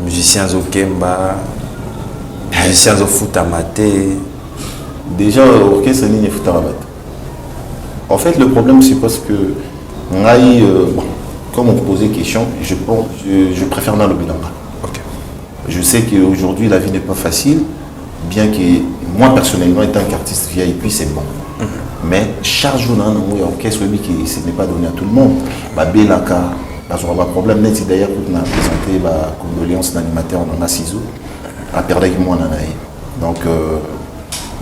musiciens au Kemba, musiciens au Futamate. Déjà orchestre ni Futamate. En fait le problème c'est parce que ngai comme on posait question, je préfère dans le bilanga. Okay. Je sais qu'aujourd'hui la vie n'est pas facile, bien que moi personnellement étant qu'artiste VIP c'est bon. Mais charge on a un orchestre qui ce n'est pas donné à tout le monde. Bah belaka, parce qu'on a un problème net d'ailleurs pour nous présenter bah condoléances d'animateur on a ciseaux à perdre avec moi donc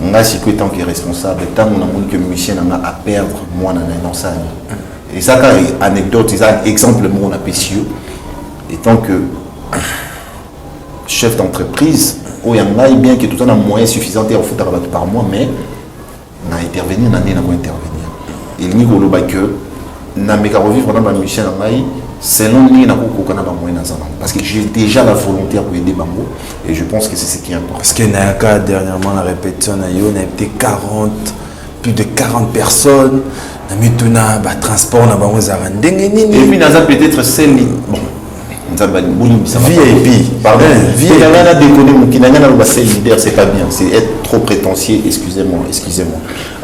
on a si que tant que responsable tant on a monde que musicien on a à perdre moi dans ça. Et ça, quand anecdote, c'est un exemple, mon appécieux, étant que chef d'entreprise, où il y en a bien que tout le temps moyen suffisant à faire par mois, mais on a intervenu, on a intervenir. Et il n'y a que, on a revivre dans la mission, selon nous, on a moyen parce que j'ai déjà la volonté pour aider Bango, et je pense que c'est ce qui est important. Parce que Nayaka, dernièrement, la répétition, on a été plus de 40 personnes. Et transport et puis naza peut-être celle bon VIP pardon VIP a déconné mon kinanga na celle leader c'est pas bien c'est être trop prétentieux excusez-moi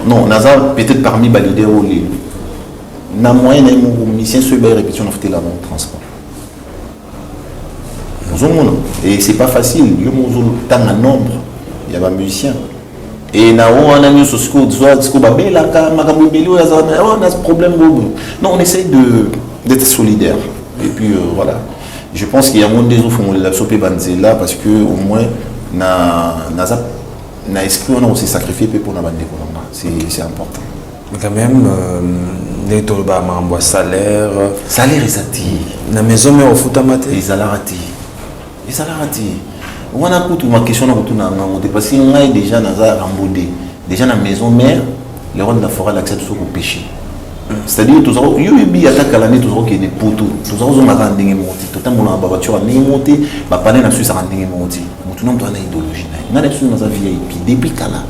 non naza peut-être parmi les leaders ou les na moyen na mon mission sur la répétition on fait là dans transport et c'est pas facile yo mo tant en nombre il y a pas musicien. Et on a mis ce problème. Non, on essaie d'être solidaire. Et puis voilà. Je pense qu'il y a moins des autres qui ont là parce que au moins, on a esprit, on a aussi sacrifié pour la bande. C'est important. Mais quand même, les tolba m'envoient salaire. Salaire, ils attirent. La maison, mais au foot à mater. Ils alarati. On a écouté ma question parce qu'il y a déjà remboursé. Déjà dans la maison mère, les rôles de la forêt acceptent sur le péché. C'est-à-dire que il y a des l'année qui est des poteaux. Tous les gens ont des montés. Tout le monde a voiture des montés. Bah pas la Suisse a des montés. Tout le monde a une idéologie. On a des choses dans la vie depuis Kala.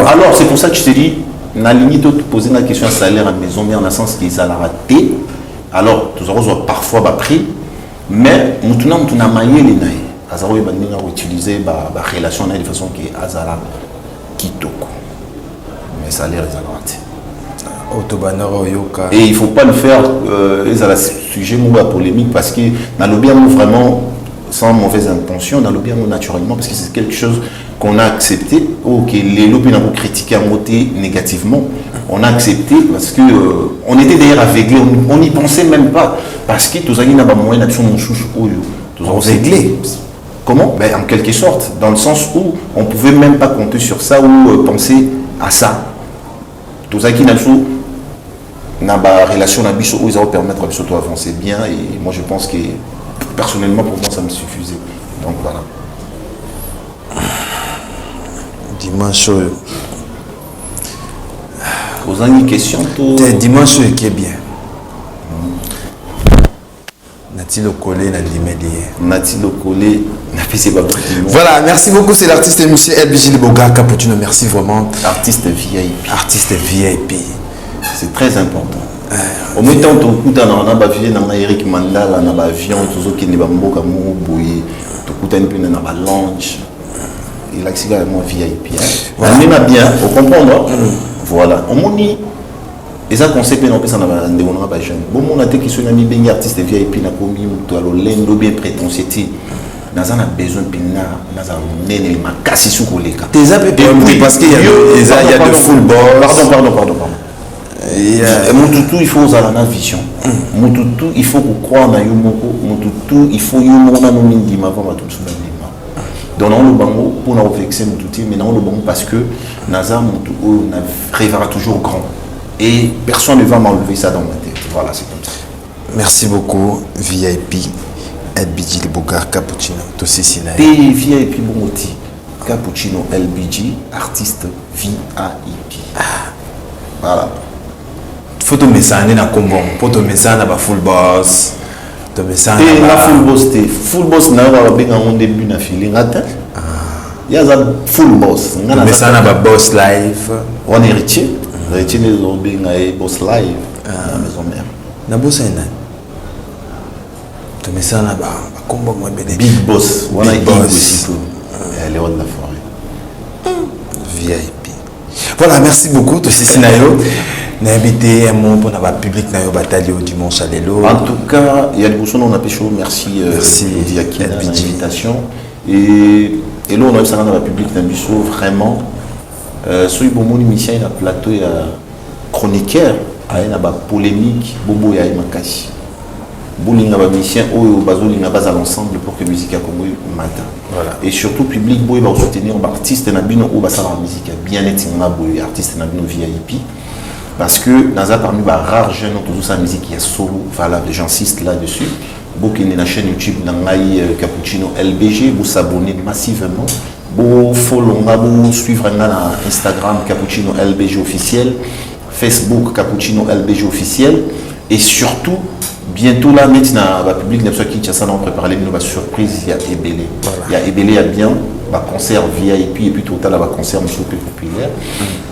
Alors c'est pour ça que je te dis, on a limite de poser la question de salaire à la maison mère dans le sens qu'ils a raté. Alors, nous avons parfois pris, mais nous avons maillé les naïs. Nous avons utilisé la relation de façon qui est Azara Kitoko. Mais ça a l'air de et il ne faut pas le faire, c'est un sujet polémique parce que dans le bien vraiment, sans mauvaise intention, dans le bien naturellement, parce que c'est quelque chose qu'on a accepté, ou que les lobbies ont critiqué à monter négativement. On a accepté parce que on était d'ailleurs aveuglés, on n'y pensait même pas. Parce que tout ça, il n'y a pas moyen d'action mon chouchou. Tout ça, aveuglés. Comment? Ben, en quelque sorte, dans le sens où on ne pouvait même pas compter sur ça ou penser à ça. Tout ça qui n'a pas relation à bicho où ils vont permettre à bicho d'avancer bien. Et moi, je pense que personnellement, pour moi, ça me suffisait. Donc voilà. Dimanche. Posant une question. Dimanche qui est bien. Nati Lokole, Nati Lokole, voilà, merci beaucoup. C'est l'artiste M. LBJ Boga Cappuccino. Merci vraiment. Artiste VIP. Artiste VIP. C'est très important. Au moins, tant que on a bavié dans Eric Mandala, on a avion, tout ce qui n'est pas bon comme bouillé, tout le temps on a lounge. Il a également VIP. Voilà. On aime bien, vous comprenez. Voilà. On m'a dit, et ça concept on peut s'en avoir on pas jeune. Bon on a été qui sont amis bien artiste VIP na komi to alo lendo bien prétentieux. Dans un besoin pina dans un nene makasi sous koleka. Tes appels parce qu'il y a de full boss. Pardon. Mon toutou il faut avoir la vision. Mon toutou il faut croire na yo moko. Mon toutou il faut yo mona no mindima avant tout ça. Donc on le bango pour nous vexer mon toutou mais non le bango parce que naza mon toutou rêvera toujours grand. Et personne ne va m'enlever ça dans ma tête. Voilà, c'est comme ça. Merci beaucoup, VIP, LBJ Bogar Cappuccino. VIP Bongoti, Cappuccino LBJ, artiste VIP. Voilà. Photo message na Combo, photo message na ba full boss. Et la full boss, full boss n'a pas bien en début na feeling attends. Il y a un full boss. Mais ça n'a pas boss live. On est héritier. Héritier des zombies na boss live. Na maison mère. Na boss ena. Mais ça n'a pas combat moi bien. Big boss. On a big boss. Elle est haute de la forêt. VIP. Voilà, merci beaucoup de ce scénario. N'invité un mot pour notre public nayo bataille au dimanche à l'élo. En tout cas, il y a des personnes on a pêché. Merci Diakina pour l'invitation. Et là on a eu ça dans la public d'Ambisso vraiment. Sur le bon émission il y a plateau il y a chroniqueur, il y a une polémique, bobo il y a une makasi. Boulinga ba mission au bazolinga base à l'ensemble pour que musique a Congo matin. Voilà. Et surtout public boy va soutenir artiste na bino ou basa la musique bien être na boy artiste na bino VIP. Parce que dans un parmi les rares jeunes autour de sa musique qui est solo, voilà, j'insiste là-dessus. Vous qui êtes la chaîne YouTube Nangaï Cappuccino LBG, vous s'abonnez massivement. Vous follow, vous suivre Instagram Cappuccino LBG officiel, Facebook Cappuccino LBG officiel, et surtout bientôt là maintenant le public n'a pas qui tient ça on prépare les nouvelles surprises. Il y a Ebélé, il y a Ebélé, il y a bien concert VIP et puis total là concert monsieur plus populaire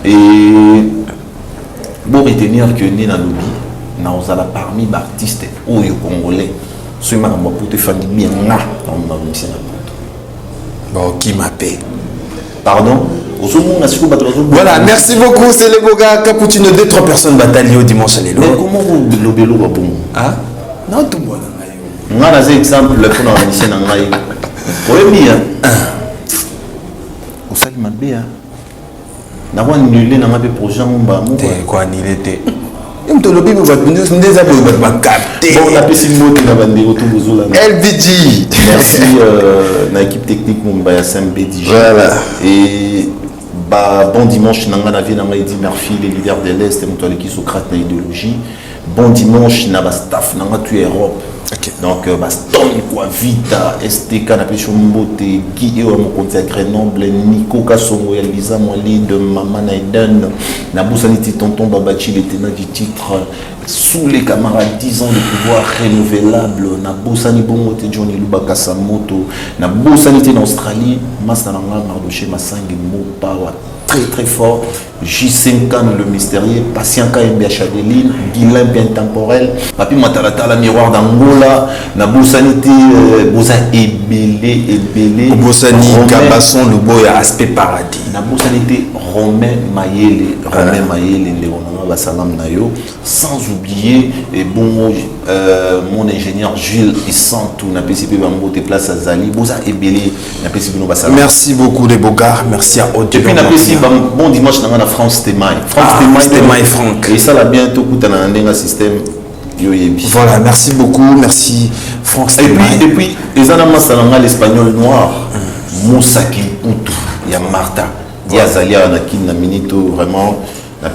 et pour retenir que nous avons parmi les artistes congolais, ceux qui ont été familles bien là, bon, qui m'appelle. Pardon? Voilà, merci beaucoup. C'est le beau gars Cappuccino. 2-3 personnes bataillées au dimanche à l'élo. Mais comment vous le bélo va bon? Ah? Non, tout le monde. On a un exemple pour la mission en Maï. Oui, bien. Au salut ma bien. N'a pas annulé dans ma projet en bas. Quoi annulé? Bon, la petite mot de la bande de LBG. Merci l'équipe technique Mumbai SMBDG. Voilà. Et bon dimanche, Nanga Eddie Murphy, les leaders de l'Est, et qui Socrate na idéologie. Bon dimanche, Naba staff, Nanga tu Europe. Donc, Stone, quoi, Vita, STK, Napécho Mbote, Guy Eo, mon compte à Grenoble, Nico Kassongo, Elisa Mwali, de Maman Naiden, Nabousaniti, Tonton Babachi, les ténors du titre, sous les camarades, 10 ans de pouvoir renouvelable, Naboussani Bongote, Johnny Lubaka Samoto, Nabousaniti en Australie, Masananga, Mardoché, Massangi, Mopawa, très très fort, J5 le mystérieux, Patient KMBH Adeline, Guilain bien temporel, Papi Matarata, la miroir d'Angola, Nabousaniti, Bosa Ebélé, Bosani, Kabasson, le beau aspect paradis. Nabousaniti, Romain Mayele, Léonard Bassalam Nayo, sans oublier et bon, mon ingénieur Jules Issantou, n'a pas essayé de place à Zali, Bosa Ebélé, n'a pas essayé de Bassalam. Merci beaucoup les beaux gars, merci à Odile. Et puis n'a pas essayé bon dimanche dans la France Témaï. France Témaï Franck. Et ça là bientôt coûte un système. Voilà, merci beaucoup, merci France Témaï. Et puis les Anamas Salanga l'espagnol noir, Moussaki Outou, il y a Martha, il y a Zalia Anakin Naminito, vraiment.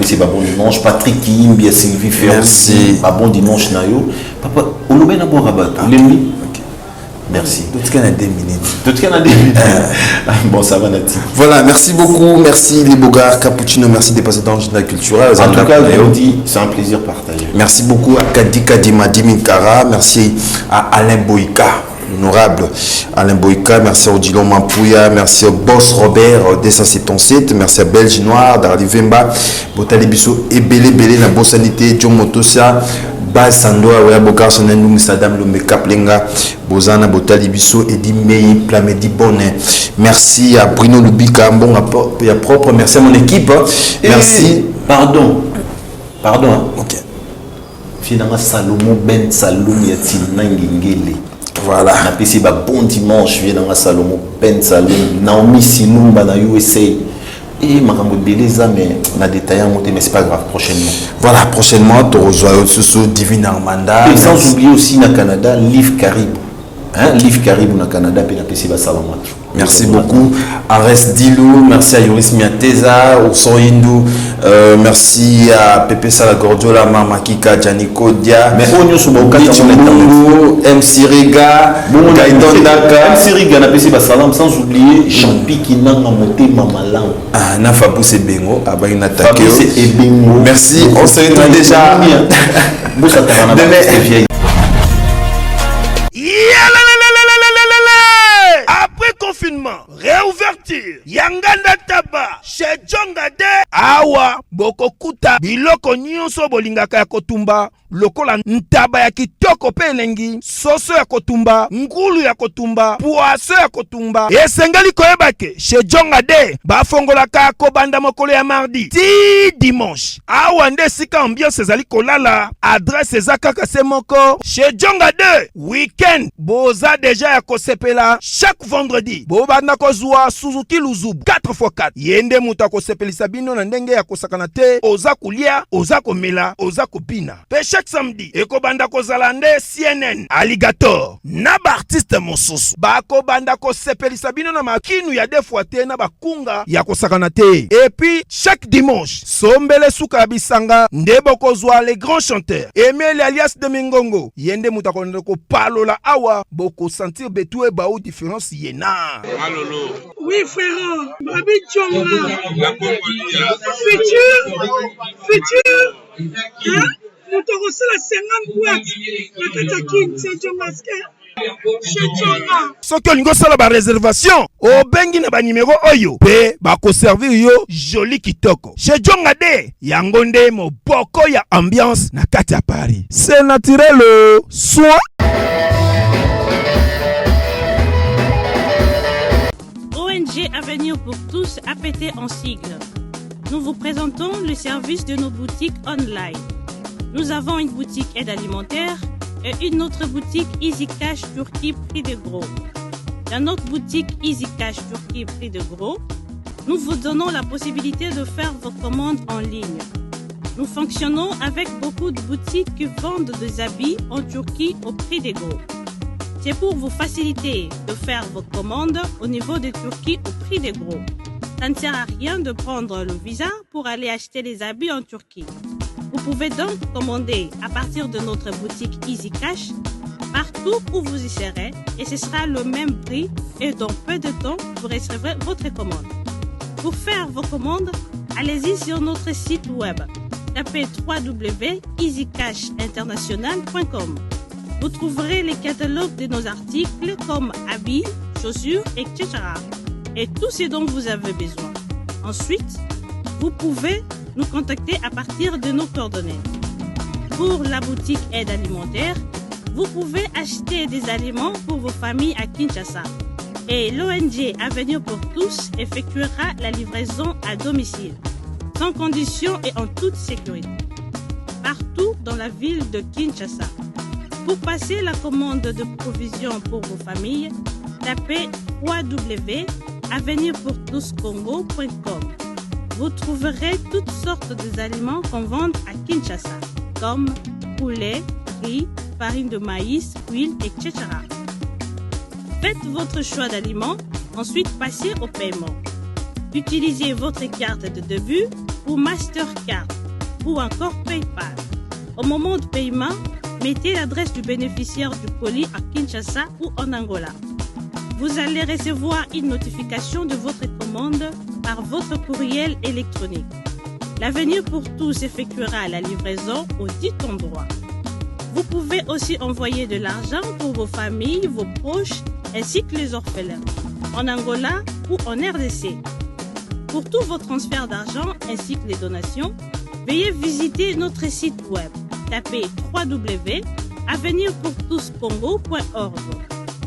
C'est pas bon dimanche. Patrick Kimbi, Sylvie Ferro. Merci. Pas bon dimanche, Nayo. Papa, on le met à boire à battre. Merci. Tout ce qu'il y a 2 minutes. Tout ce qu'il y a 2 minutes. Bon, ça va, Nati. Voilà, merci beaucoup. Merci les beaux gars. Cappuccino, merci de passer dans le journal culturel. En tout cas, je vous dis, c'est un plaisir partagé. Merci beaucoup à Kadi Kadima Diminkara. Merci à Alain Boïka. Honorable Alain Boïka, merci à Odilon Mampouya, merci au boss Robert 277, merci à Belge Noir, Darlivemba, Botali Bisso, Ebele Bele, na Bossanité, John Motosia, Baz Sandoa, Oya Bokar Sonen, Sadam Lombe Kaplenga, Bozana Botali Bisso, Edi Mei, Plamedi Bonnet. Merci à Bruno Lubika, bon, il y a propre, merci à mon équipe. Merci. Pardon. Ok. Finalement, Salomon Ben Saloum, Yatina Ngingele. Voilà. On a passé un bon dimanche, je viens dans la Salomon, Ben Salom, Naomi Sinumba dans USA. Et Marambo Beleza, mais on a détaillé un monté, mais c'est pas grave, prochainement. Voilà, prochainement, tu rejoins au Divine Armanda. Et sans oublier aussi, au Canada, Liv Caribou. Liv Caribou au Canada, puis on a passé un Salomon. Merci beaucoup. Ares Dilou, merci à Yoris Miateza, Urso Hindou, merci à Pepe Salagordiola, Mama Kika, Janiko Dia, MC Riga, Gaïdon Daka, MC Riga, n'a pas salam, sans oublier Champi qui n'a pas monté Mamalang. Ah, n'a pas poussé Bengo, Abaïna Takeo. Merci, on se retrouve déjà. Demain. réouverture Yanganda Taba chez Djonga de awa bokokuta biloko nyonso bolingaka ya kotumba lokola ntaba ya kitoko pe elengi, soso ya kotumba, ngulu ya kotumba, poaso ya kotumba. Esengeli koyebake chez Djonga de bafongolaka kobanda mokolo ya mardi ti dimanche. Awa nde sika ambiance ezali kolala, adresse eza kaka se moko chez Djonga de. Weekend boza deja ya kosepela chaque vendredi bobanda kozwa Suzuki Luzubu 4x4 yende muta kosepelisa bino na ndenge ya kosakana te, oza kulia, oza komela, oza kopina. Pe chaque samedi ekobanda kozala nde CNN Alligator na ba artiste mosusu bakobanda kosepelisa bino na makinu ya defwa te na bakunga ya kosakana te. Et puis chaque dimanche sombele suka ya bisanga nde bokozwa les grands chanteurs Emile alias de Mingongo yende muta konde ko palola awa boko sentir betue ba ou différence yena. Malolo. Oui frère, Babi Djonga. La Congolia. Futur. Hein? Nous te reçons la 50 boîtes. La Katakin, c'est Djonga. Soki olingo sala ba réservation obengi na ba numéro oyo pe bako servir yo joli kitoko chez Djonga de yango nde moboko ya ambiance na kati ya Paris. C'est naturel soin. ONG Avenir pour tous APT en sigle. Nous vous présentons le service de nos boutiques online. Nous avons une boutique aide alimentaire et une autre boutique Easy Cash Turquie prix de gros. Dans notre boutique Easy Cash Turquie prix de gros, nous vous donnons la possibilité de faire vos commandes en ligne. Nous fonctionnons avec beaucoup de boutiques qui vendent des habits en Turquie au prix de gros. C'est pour vous faciliter de faire vos commandes au niveau de Turquie au prix de gros. Ça ne sert à rien de prendre le visa pour aller acheter les habits en Turquie. Vous pouvez donc commander à partir de notre boutique Easy Cash partout où vous y serez et ce sera le même prix et dans peu de temps, vous recevrez votre commande. Pour faire vos commandes, allez-y sur notre site web. Tapez www.easycashinternational.com. Vous trouverez les catalogues de nos articles comme habits, chaussures, etc. et tout ce dont vous avez besoin. Ensuite, vous pouvez nous contacter à partir de nos coordonnées. Pour la boutique aide alimentaire, vous pouvez acheter des aliments pour vos familles à Kinshasa. Et l'ONG Avenir pour tous effectuera la livraison à domicile, sans condition et en toute sécurité, partout dans la ville de Kinshasa. Pour passer la commande de provisions pour vos familles, tapez www.avenirpourtouscongo.com. Vous trouverez toutes sortes d'aliments qu'on vend à Kinshasa, comme poulet, riz, farine de maïs, huile, etc. Faites votre choix d'aliments, ensuite passez au paiement. Utilisez votre carte de début ou Mastercard ou encore PayPal. Au moment de paiement, mettez l'adresse du bénéficiaire du colis à Kinshasa ou en Angola. Vous allez recevoir une notification de votre commande par votre courriel électronique. L'Avenir pour tous effectuera la livraison au dit endroit. Vous pouvez aussi envoyer de l'argent pour vos familles, vos proches, ainsi que les orphelins, en Angola ou en RDC. Pour tous vos transferts d'argent ainsi que les donations, veuillez visiter notre site web. Tapez www.avenirpourtouscongo.org.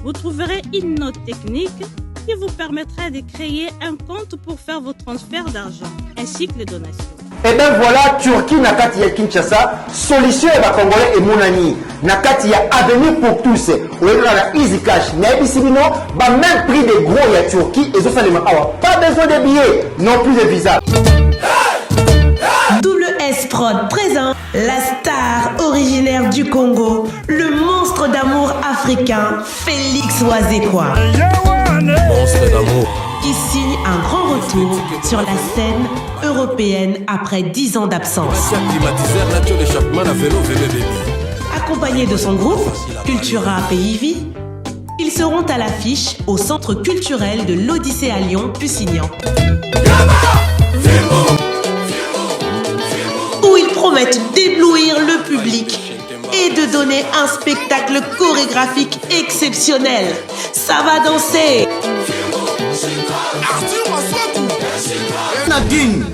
Vous trouverez une note technique qui vous permettra de créer un compte pour faire vos transferts d'argent ainsi que les donations. Et bien voilà, Turquie nakati ya Kinshasa, solution ya Congolais et Monani. Nakati ya Avenir pour tous. Ou la Easy Cash. Naibisi bino, ba même prix des gros ya Turquie et ça les awa. Pas besoin de billets, non plus de visa. WS Prod présente la star originaire du Congo, le monstre d'amour africain, Félix Wazekwa. Monstre d'amour. Qui signe un grand retour sur la scène européenne après 10 ans d'absence. Accompagné de son groupe, Cultura Pays-Vie, ils seront à l'affiche au Centre culturel de l'Odyssée à Lyon, Pusignan. Où ils promettent d'éblouir le public et de donner un spectacle chorégraphique exceptionnel. Ça va danser. Arthur Maswaku na Guine,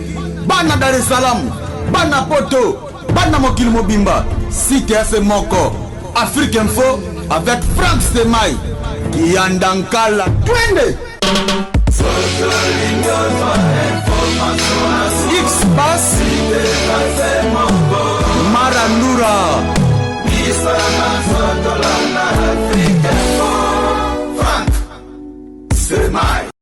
bana Dar es Salaam, bana Poto, bana mokili mobimba, site FM moko, Afrique Info avec Franck Semaï, Yandankala, twende X-Bass, Marandura,